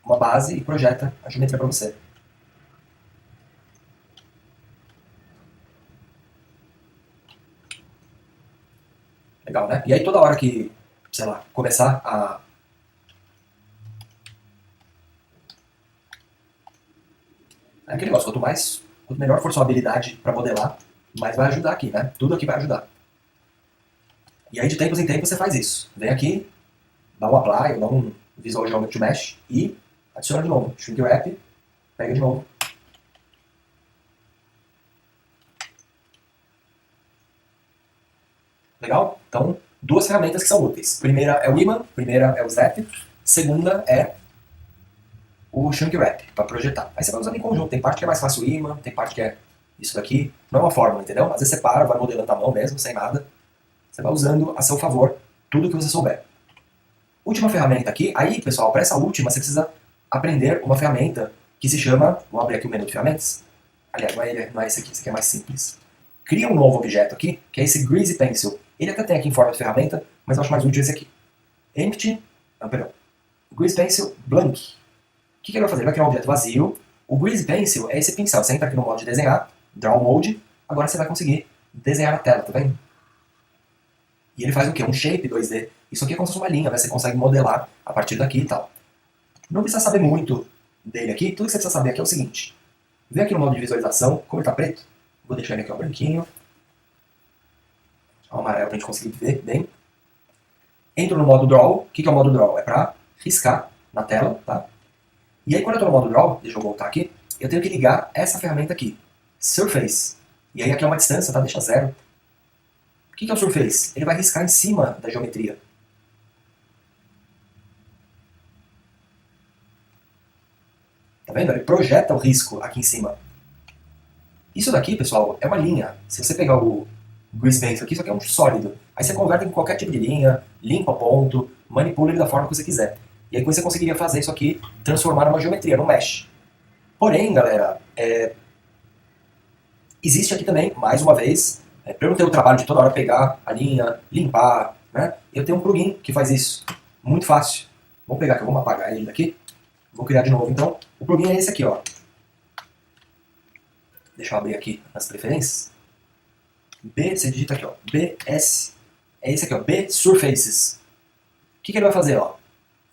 uma base e projeta a geometria para você. Legal, né? E aí toda hora que, sei lá, começar a... É aquele negócio, quanto melhor for sua habilidade para modelar, mais vai ajudar aqui, né? Tudo aqui vai ajudar. E aí de tempos em tempos você faz isso. Vem aqui, dá um apply, dá um Visual Geometry Mesh e adiciona de novo. Shrink Wrap, pega de novo. Legal? Então, duas ferramentas que são úteis. Primeira é o imã, primeira é o Snap, segunda é o Shrink Wrap, para projetar. Aí você vai usando em conjunto. Tem parte que é mais fácil o imã, tem parte que é isso daqui. Não é uma fórmula, entendeu? Às vezes você para, vai modelando à mão mesmo, sem nada. Você vai usando a seu favor tudo que você souber. Última ferramenta aqui. Aí, pessoal, para essa última, você precisa aprender uma ferramenta que se chama... Vamos abrir aqui o menu de ferramentas. Aliás, não é esse aqui é mais simples. Cria um novo objeto aqui, que é esse Greasy Pencil. Ele até tem aqui em forma de ferramenta, mas eu acho mais útil esse aqui. Empty... Não, perdão. Greasy Pencil Blank. O que ele vai fazer? Ele vai criar um objeto vazio. O Greasy Pencil é esse pincel. Você entra aqui no modo de desenhar, Draw Mode. Agora você vai conseguir desenhar a tela, tá vendo? E ele faz o quê? Um shape 2D. Isso aqui é como se fosse uma linha, né? Você consegue modelar a partir daqui e tal. Não precisa saber muito dele aqui. Tudo que você precisa saber aqui é o seguinte. Vem aqui no modo de visualização. Como ele está preto, vou deixar ele aqui ó, branquinho. Ó, amarelo para a gente conseguir ver bem. Entro no modo Draw. O que é o modo Draw? É para riscar na tela, tá? E aí quando eu estou no modo Draw, deixa eu voltar aqui, eu tenho que ligar essa ferramenta aqui. Surface. E aí aqui é uma distância, tá? Deixa zero. O que é o Surface? Ele vai riscar em cima da geometria. Tá vendo? Ele projeta o risco aqui em cima. Isso daqui, pessoal, é uma linha. Se você pegar o Grease Pencil aqui, isso aqui é um sólido. Aí você converte em qualquer tipo de linha, limpa ponto, manipula ele da forma que você quiser. E aí você conseguiria fazer isso aqui, transformar numa geometria, num mesh. Porém, galera, existe aqui também, mais uma vez, para eu não ter o trabalho de toda hora pegar a linha, limpar, né? Eu tenho um plugin que faz isso. Muito fácil. Vamos pegar aqui, vamos apagar ele daqui. Vou criar de novo. Então, o plugin é esse aqui, ó. Deixa eu abrir aqui nas preferências. B, você digita aqui, ó. BS. É esse aqui, ó. B Surfaces. O que ele vai fazer, ó?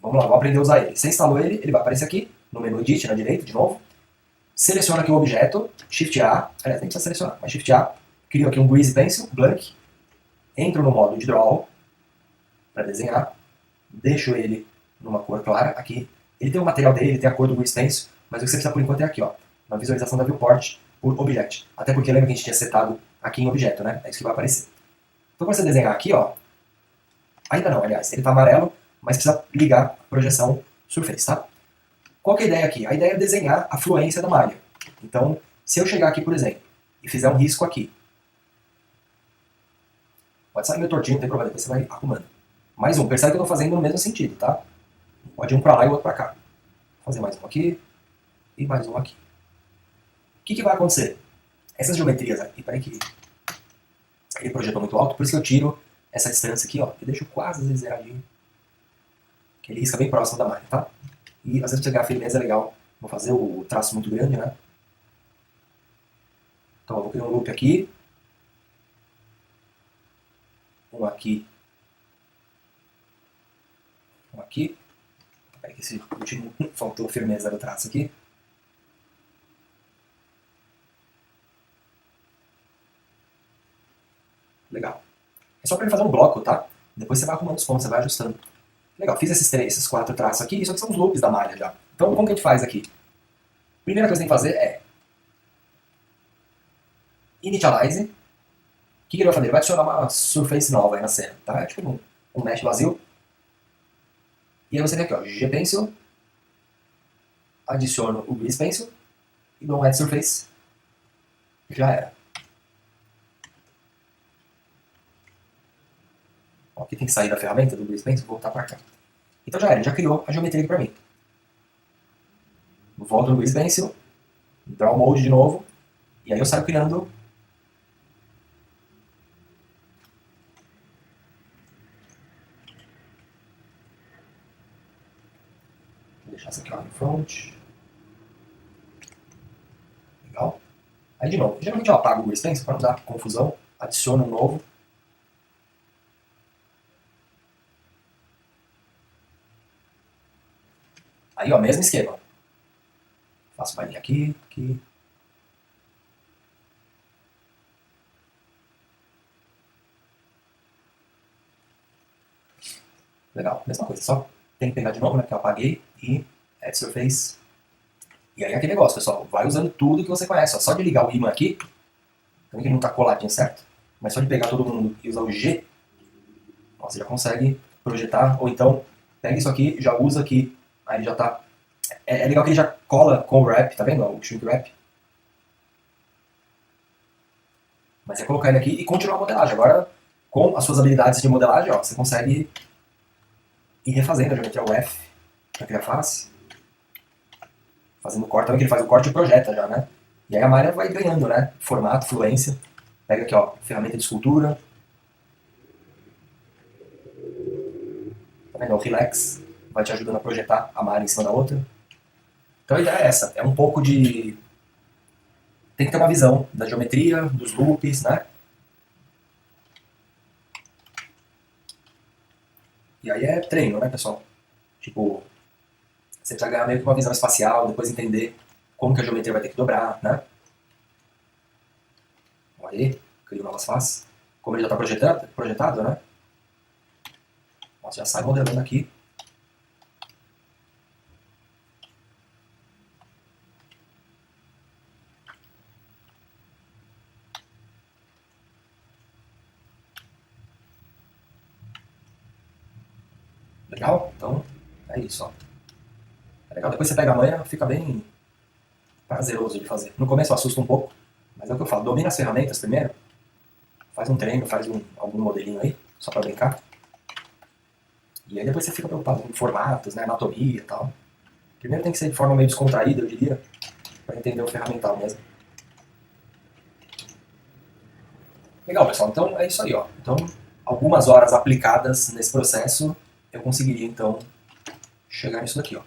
Vamos lá, vou aprender a usar ele. Você instalou ele, ele vai aparecer aqui no menu Edit, na direita, de novo. Seleciona aqui o objeto, Shift A. Aliás, nem precisa selecionar, mas Shift A. Crio aqui um Grease Pencil, Blank. Entro no modo de Draw para desenhar. Deixo ele numa cor clara aqui. Ele tem o material dele, ele tem a cor do Grease Pencil, mas o que você precisa por enquanto é aqui, ó. Na visualização da viewport por Object. Até porque lembra que a gente tinha setado aqui em Objeto, né? É isso que vai aparecer. Então quando você desenhar aqui, ó. Ainda não, aliás, ele tá amarelo, mas precisa ligar a projeção Surface, tá? Qual que é a ideia aqui? A ideia é desenhar a fluência da malha. Então, se eu chegar aqui, por exemplo, e fizer um risco aqui, pode sair meio tortinho, não tem problema, depois você vai arrumando. Mais um, percebe que eu estou fazendo no mesmo sentido, tá? Pode ir um para lá e o outro para cá. Vou fazer mais um aqui e mais um aqui. O que vai acontecer? Essas geometrias aqui, peraí que ele projetou muito alto, por isso que eu tiro essa distância aqui, ó, e deixo quase zeradinho. Que ele risca bem próximo da malha, tá? E às vezes pra pegar a firmeza é legal. Vou fazer o traço muito grande, né? Então eu vou criar um loop aqui. Um aqui. Um aqui. Peraí que esse último faltou firmeza do traço aqui. Legal. É só para ele fazer um bloco, tá? Depois você vai arrumando os pontos, você vai ajustando. Legal, fiz esses 4 traços aqui, isso aqui são os loops da malha já. Então, como que a gente faz aqui? Primeira coisa que tem que fazer é initialize. O que ele vai fazer? Ele vai adicionar uma surface nova aí na cena, tá? É tipo um mesh vazio. E aí você vem aqui, ó, G-Pencil, adiciono o Grease Pencil e dou um Add Surface. Já era. Ó, aqui tem que sair da ferramenta do Grease Pencil e voltar para cá. Então já era, ele já criou a geometria aqui para mim. Volto no Grease Pencil, Draw Mode de novo, e aí eu saio criando. Vou deixar isso aqui lá no front. Legal. Aí de novo, geralmente eu apago o Grease Pencil para não dar confusão, adiciono um novo. Aí, ó, mesmo esquema. Faço palhinha aqui, aqui. Legal, mesma coisa. Só tem que pegar de novo, né, que eu apaguei, e Add Surface. E aí é aquele negócio, pessoal. Vai usando tudo que você conhece. Ó. Só de ligar o imã aqui, também que ele não tá coladinho, certo? Mas só de pegar todo mundo e usar o G, ó, você já consegue projetar. Ou então, pega isso aqui e já usa aqui. Aí ele já tá... É legal que ele já cola com o wrap, tá vendo? O shrink wrap. Mas é colocar ele aqui e continuar a modelagem. Agora, com as suas habilidades de modelagem, ó, você consegue ir refazendo a geometria UF para criar face. Fazendo corte também, que ele faz o corte e projeta já, né? E aí a malha vai ganhando, né? Formato, fluência. Pega aqui, ó, ferramenta de escultura. Tá vendo? O Relax vai te ajudando a projetar a malha em cima da outra. Então a ideia é essa, é um pouco de... Tem que ter uma visão da geometria, dos loops, né? E aí é treino, né, pessoal? Tipo, você precisa ganhar meio que uma visão espacial, depois entender como que a geometria vai ter que dobrar, né? Olha aí, crio novas faces. Como ele já está projetado, né? Nossa, já sai modelando aqui. Legal? Então, é isso, ó. É legal, depois você pega a manha, fica bem prazeroso de fazer. No começo assusta um pouco, mas é o que eu falo, domina as ferramentas primeiro, faz um treino, faz algum modelinho aí, só pra brincar. E aí depois você fica preocupado com formatos, né, anatomia e tal. Primeiro tem que ser de forma meio descontraída, eu diria, pra entender o ferramental mesmo. Legal, pessoal, então é isso aí, ó. Então, algumas horas aplicadas nesse processo, eu conseguiria então chegar nisso daqui, ó.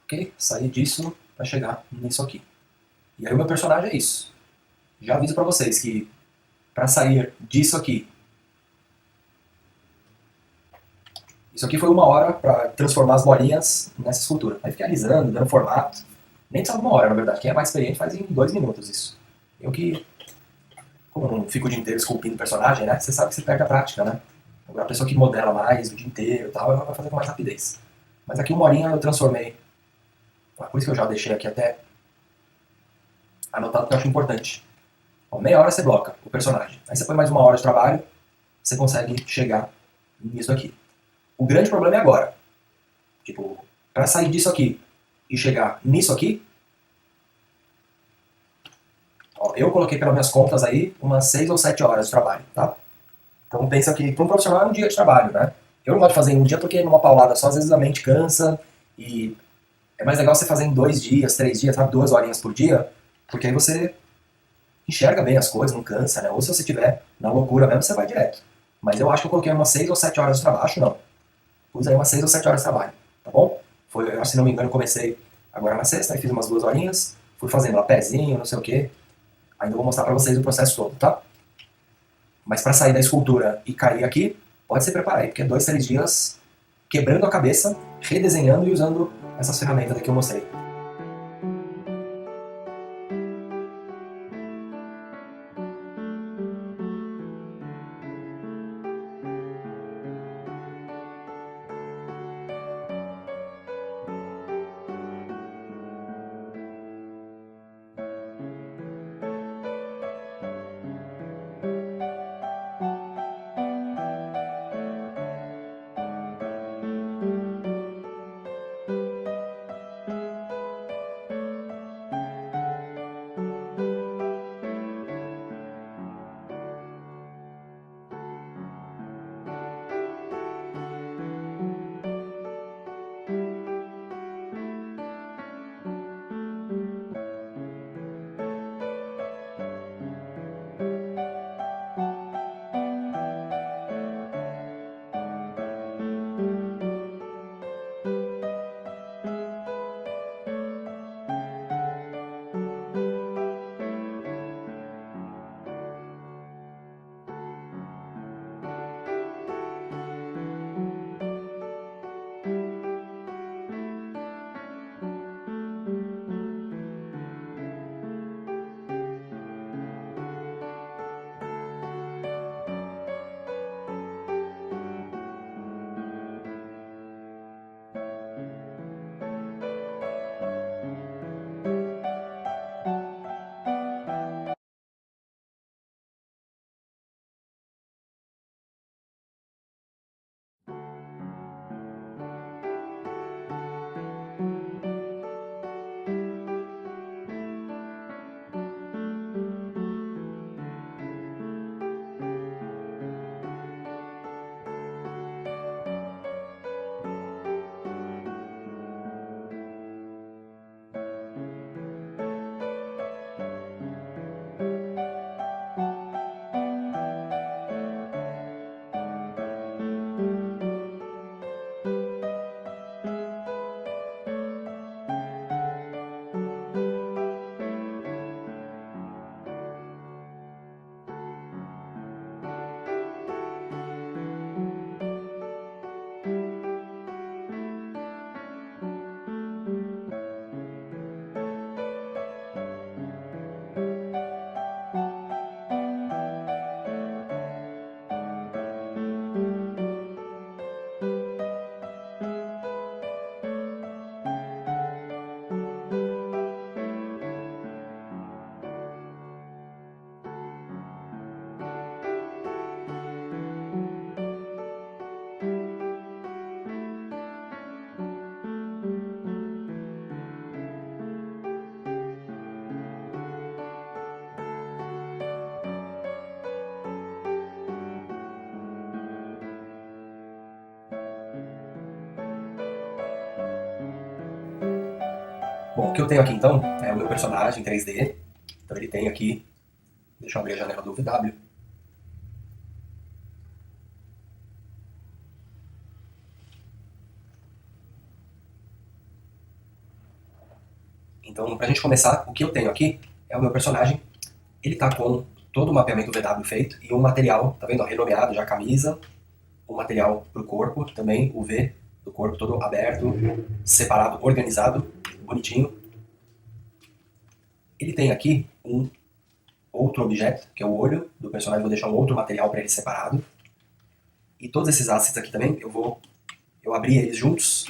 Ok? Sair disso para chegar nisso aqui. E aí o meu personagem é isso. Já aviso para vocês que para sair disso aqui, isso aqui foi 1 hora para transformar as bolinhas nessa escultura. Aí fiquei alisando, dando formato. Nem precisava de 1 hora, na verdade. Quem é mais experiente faz em 2 minutos isso. Eu que, como eu não fico o dia inteiro esculpindo personagem, né? Você sabe que você perde a prática, né? Agora a pessoa que modela mais o dia inteiro e tal, ela vai fazer com mais rapidez. Mas aqui 1 horinha eu transformei. Por isso que eu já deixei aqui até anotado, porque eu acho importante. Ó, meia hora você bloca o personagem. Aí você põe mais 1 hora de trabalho, você consegue chegar nisso aqui. O grande problema é agora. Tipo, para sair disso aqui e chegar nisso aqui, ó, eu coloquei pelas minhas contas aí umas 6 ou 7 horas de trabalho, tá? Então pensa que para um profissional é um dia de trabalho, né? Eu não gosto de fazer em um dia porque numa paulada só às vezes a mente cansa e é mais legal você fazer em 2 dias, 3 dias, sabe? 2 horinhas por dia, porque aí você enxerga bem as coisas, não cansa, né? Ou se você tiver na loucura mesmo, você vai direto. Mas eu acho que eu coloquei umas 6 ou 7 horas de trabalho. Acho não. Pus aí umas 6 ou 7 horas de trabalho, tá bom? Foi, se não me engano, eu comecei agora na sexta, aí fiz umas 2 horinhas, fui fazendo a pezinho, não sei o quê. Ainda vou mostrar pra vocês o processo todo, tá? Mas para sair da escultura e cair aqui, pode se preparar aí, porque é 2, 3 dias quebrando a cabeça, redesenhando e usando essas ferramentas aqui que eu mostrei. Bom, o que eu tenho aqui então é o meu personagem 3D. Então ele tem aqui, deixa eu abrir a janela do VW. Então, pra gente começar, o que eu tenho aqui é o meu personagem. Ele tá com todo o mapeamento VW feito e um material, tá vendo? Renomeado já a camisa, um material pro corpo, também o V do corpo todo aberto, separado, organizado, bonitinho. Ele tem aqui um outro objeto, que é o olho do personagem, vou deixar um outro material para ele separado. E todos esses assets aqui também, eu abri eles juntos.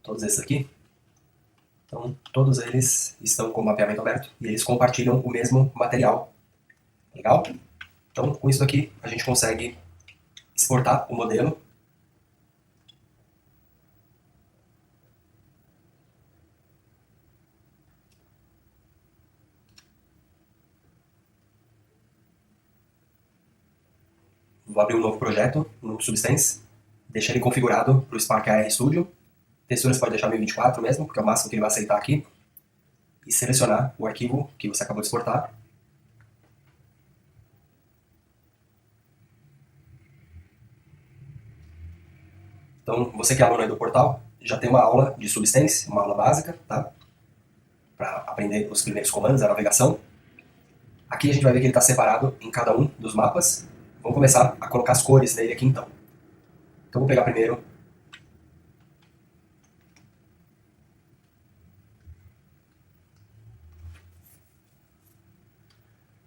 Todos esses aqui. Então, todos eles estão com o mapeamento aberto e eles compartilham o mesmo material. Legal? Então, com isso aqui, a gente consegue exportar o modelo. Vou abrir um novo projeto no Substance, deixar ele configurado para o Spark AR Studio. Texturas pode deixar 1024 mesmo, porque é o máximo que ele vai aceitar aqui. E selecionar o arquivo que você acabou de exportar. Então, você que é aluno aí do portal, já tem uma aula de Substance, uma aula básica, tá? Para aprender os primeiros comandos, a navegação. Aqui a gente vai ver que ele está separado em cada um dos mapas. Vamos começar a colocar as cores dele aqui então. Então, vou pegar primeiro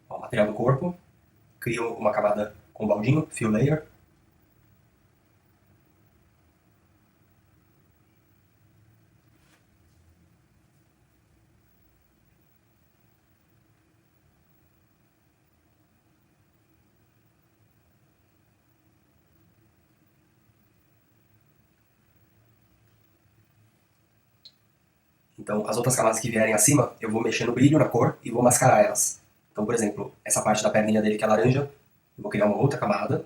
o material do corpo, crio uma camada com baldinho, fill layer. Então, as outras camadas que vierem acima, eu vou mexer no brilho, na cor, e vou mascarar elas. Então, por exemplo, essa parte da perninha dele que é laranja, eu vou criar uma outra camada.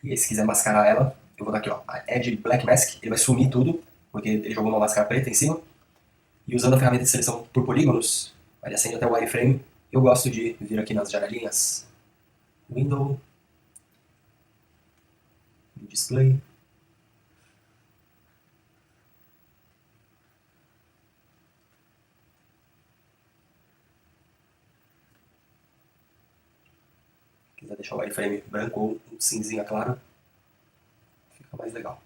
E aí, se quiser mascarar ela, eu vou dar aqui, ó, a Edge Black Mask, ele vai sumir tudo, porque ele jogou uma máscara preta em cima. E usando a ferramenta de seleção por polígonos, ele acende até o wireframe. Eu gosto de vir aqui nas janelinhas, Window, Display. Se quiser deixar o wireframe branco ou um cinzinha claro, fica mais legal.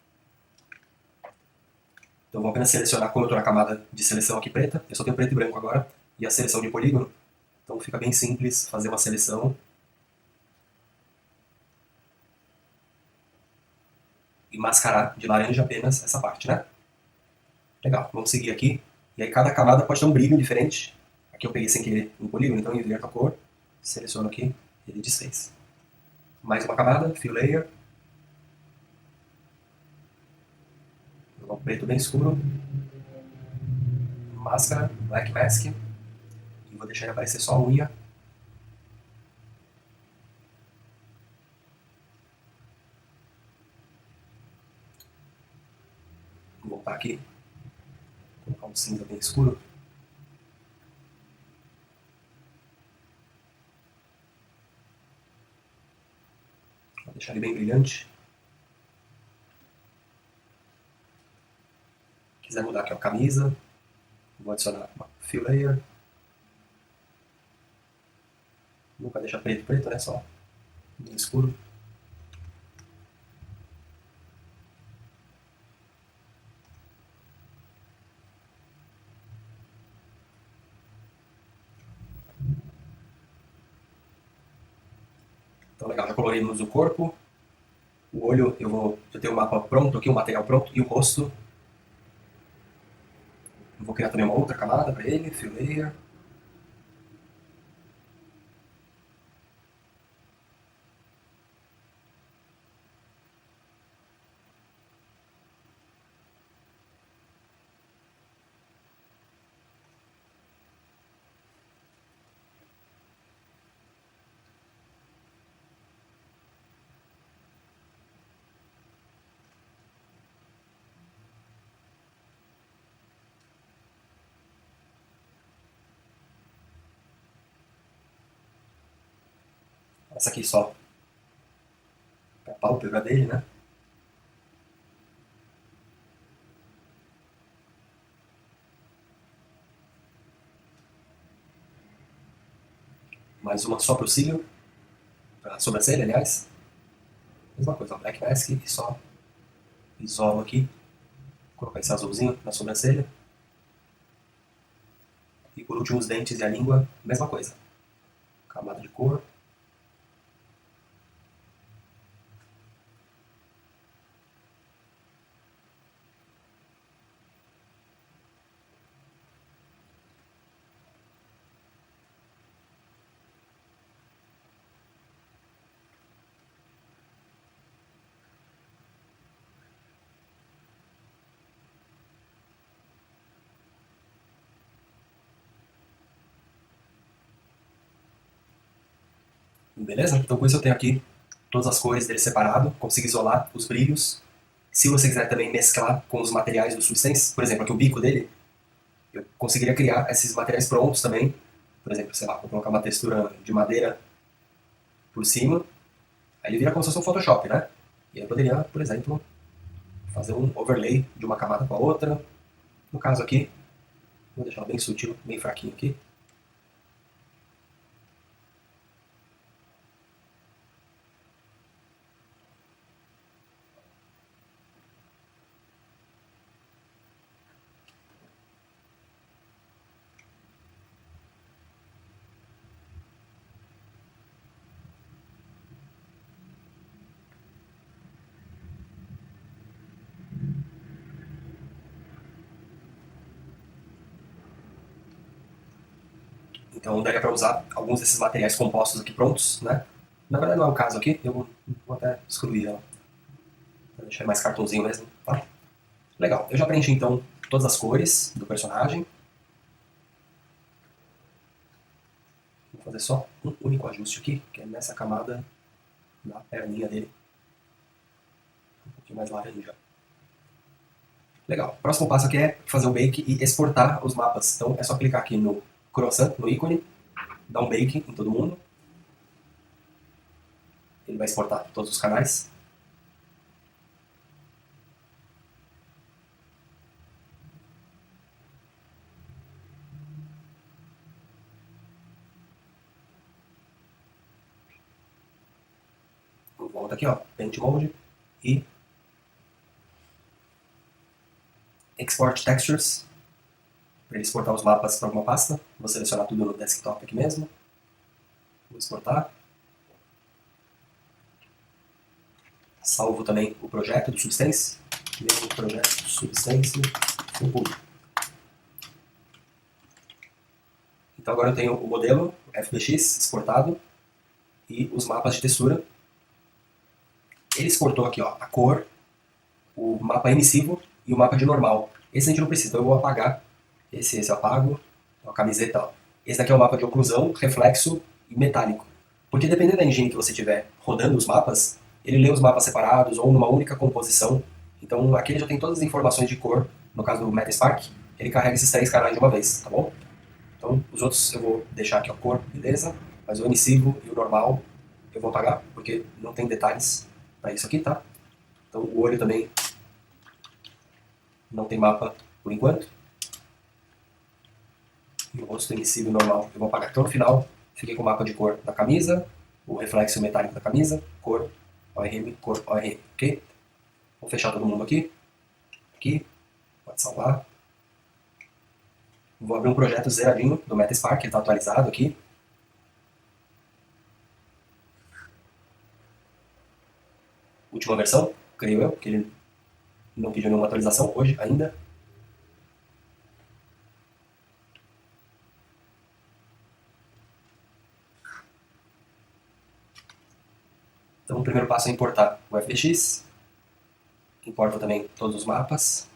Então vou apenas selecionar, como eu estou na camada de seleção aqui preta, eu só tenho preto e branco agora, e a seleção de polígono, então fica bem simples fazer uma seleção e mascarar de laranja apenas essa parte, né? Legal, vamos seguir aqui. E aí cada camada pode ter um brilho diferente. Aqui eu peguei sem querer um polígono, então eu inverto a cor, seleciono aqui, ele desfez. Mais uma camada, fill layer. Um preto bem escuro. Máscara, black mask. E vou deixar ele aparecer só a unha. Vou voltar aqui. Colocar um cinza bem escuro. Vou deixar ele bem brilhante. Se quiser mudar aqui a camisa, vou adicionar uma fill layer. Nunca deixar preto, preto, né? Só bem escuro. Então legal, já colorimos o corpo. O olho, eu tenho o mapa pronto aqui, o material pronto, e o rosto. Eu vou criar também uma outra camada para ele, fill layer. Essa aqui só a pálpebra dele, né? Mais uma só pro cílio, pra sobrancelha, aliás. Mesma coisa, Black Mask, e só isolo aqui. Vou colocar esse azulzinho na sobrancelha. E por último os dentes e a língua, mesma coisa. Camada de cor. Beleza? Então com isso eu tenho aqui todas as cores dele separado, consigo isolar os brilhos. Se você quiser também mesclar com os materiais do Substance, por exemplo, aqui o bico dele, eu conseguiria criar esses materiais prontos também. Por exemplo, sei lá, vou colocar uma textura de madeira por cima, aí ele vira como se fosse um Photoshop, né? E aí eu poderia, por exemplo, fazer um overlay de uma camada com a outra. No caso aqui, vou deixar bem sutil, bem fraquinho aqui. Então daria para usar alguns desses materiais compostos aqui prontos, né? Na verdade não é o caso aqui, eu vou até excluir ela, para deixar mais cartãozinho mesmo, tá? Legal, eu já preenchi então todas as cores do personagem. Vou fazer só um único ajuste aqui, que é nessa camada da perninha dele. Um pouquinho mais laranja. Legal, o próximo passo aqui é fazer o bake e exportar os mapas. Então é só clicar aqui no croissant, no ícone, dar um bake em todo mundo. Ele vai exportar todos os canais. Volta aqui, ó, Paint Mode e Export Textures, para ele exportar os mapas para alguma pasta. Vou selecionar tudo no desktop aqui mesmo. Vou exportar. Salvo também o projeto do Substance. Mesmo projeto Substance Full. Então agora eu tenho o modelo FBX exportado e os mapas de textura. Ele exportou aqui, ó, a cor, o mapa emissivo e o mapa de normal. Esse a gente não precisa, então eu vou apagar. Esse eu apago. A camiseta, ó. Esse daqui é o mapa de oclusão, reflexo e metálico. Porque dependendo da engine que você tiver rodando os mapas, ele lê os mapas separados ou numa única composição. Então aqui ele já tem todas as informações de cor. No caso do Metaspark, ele carrega esses 3 canais de uma vez, tá bom? Então os outros eu vou deixar aqui a cor, beleza? Mas o emissivo e o normal eu vou apagar, porque não tem detalhes para isso aqui, tá? Então o olho também não tem mapa por enquanto. E o rosto emissivo normal eu vou apagar. Então no final fiquei com o mapa de cor da camisa, o reflexo metálico da camisa, cor ORM, cor ORM, ok? Vou fechar todo mundo aqui. Aqui, pode salvar. Vou abrir um projeto zeradinho do Metaspark, ele está atualizado aqui. Última versão, creio eu, porque ele não pediu nenhuma atualização hoje ainda. Então o primeiro passo é importar o FBX. Importa também todos os mapas.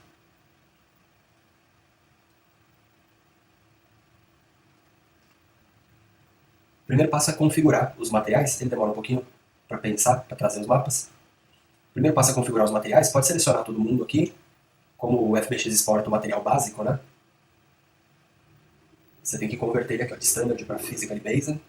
O primeiro passo é configurar os materiais. Ele demora um pouquinho para pensar, para trazer os mapas. O primeiro passo é configurar os materiais. Pode selecionar todo mundo aqui. Como o FBX exporta o material básico, né? Você tem que converter ele aqui, ó, de Standard para Physically Based.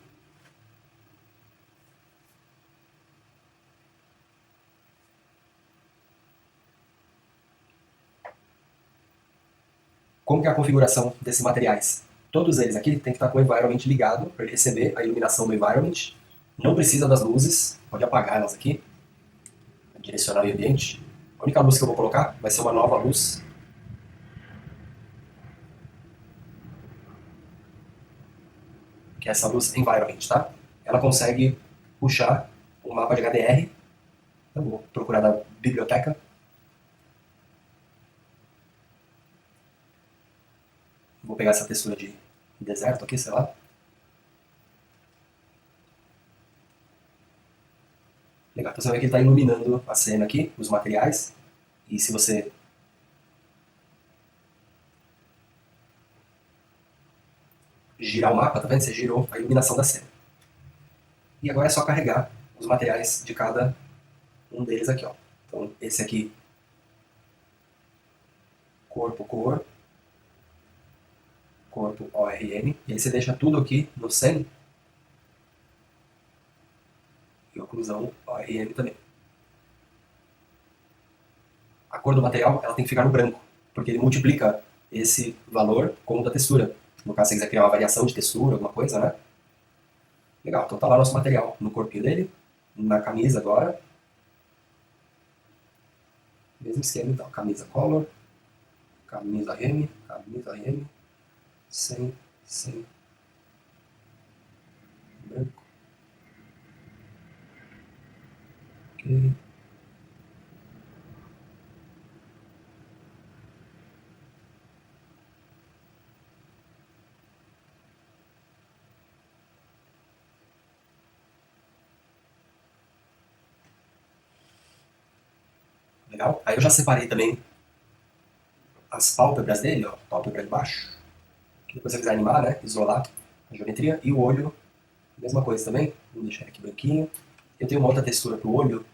Como que é a configuração desses materiais? Todos eles aqui tem que estar com o environment ligado para ele receber a iluminação do environment. Não precisa das luzes, pode apagar elas aqui, direcionar o ambiente. A única luz que eu vou colocar vai ser uma nova luz. Que é essa luz environment, tá? Ela consegue puxar o mapa de HDR. Eu vou procurar na biblioteca. Vou pegar essa textura de deserto aqui, sei lá. Legal, então você vê que ele está iluminando a cena aqui, os materiais. E se você girar o mapa, tá vendo? Você girou a iluminação da cena. E agora é só carregar os materiais de cada um deles aqui, ó. Então esse aqui, corpo, cor, corpo ORM, e aí você deixa tudo aqui no 100 e oclusão ORM também. A cor do material ela tem que ficar no branco, porque ele multiplica esse valor com o da textura. No caso, se você quiser criar uma variação de textura, alguma coisa, né? Legal, então tá lá nosso material no corpinho dele, na camisa agora. Mesmo esquema então, camisa color, camisa M, 100, branco. Ok. Legal? Aí eu já separei também as pálpebras dele, ó, pálpebra de baixo. Que depois você quiser animar, né? Isolar a geometria. E o olho, mesma coisa também. Vou deixar ele aqui branquinho. Eu tenho uma outra textura pro olho,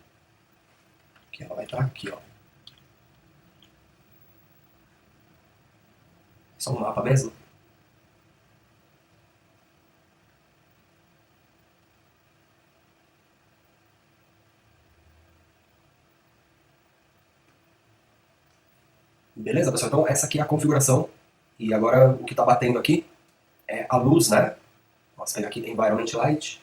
que ela vai estar aqui, ó. Só um mapa mesmo. Beleza, pessoal? Então essa aqui é a configuração. E agora o que está batendo aqui é a luz, né? Vamos pegar aqui Environment Light.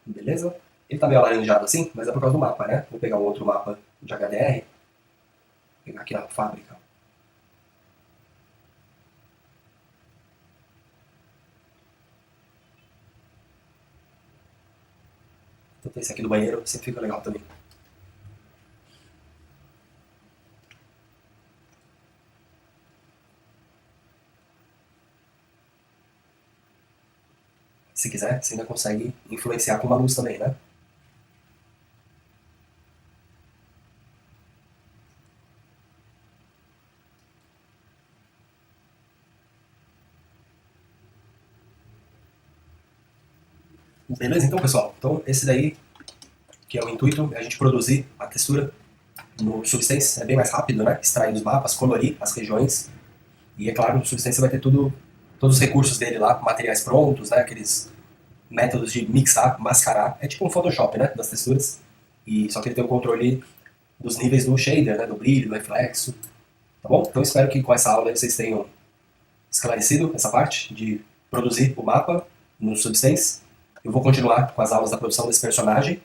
Beleza? Ele tá meio alaranjado assim, mas é por causa do mapa, né? Vou pegar um outro mapa de HDR. Vou pegar aqui na fábrica. Então esse aqui do banheiro sempre fica legal também. Se quiser, você ainda consegue influenciar com uma luz também, né? Beleza, então, pessoal? Então, esse daí, que é o intuito, é a gente produzir a textura no Substance. É bem mais rápido, né? Extrair os mapas, colorir as regiões. E, é claro, no Substance você vai ter tudo, todos os recursos dele lá, materiais prontos, né? Aqueles métodos de mixar, mascarar. É tipo um Photoshop, né? Das texturas. E só que ele tem o controle dos níveis do shader, né? Do brilho, do reflexo. Tá bom? Então, espero que com essa aula aí vocês tenham esclarecido essa parte de produzir o mapa no Substance. Eu vou continuar com as aulas da produção desse personagem.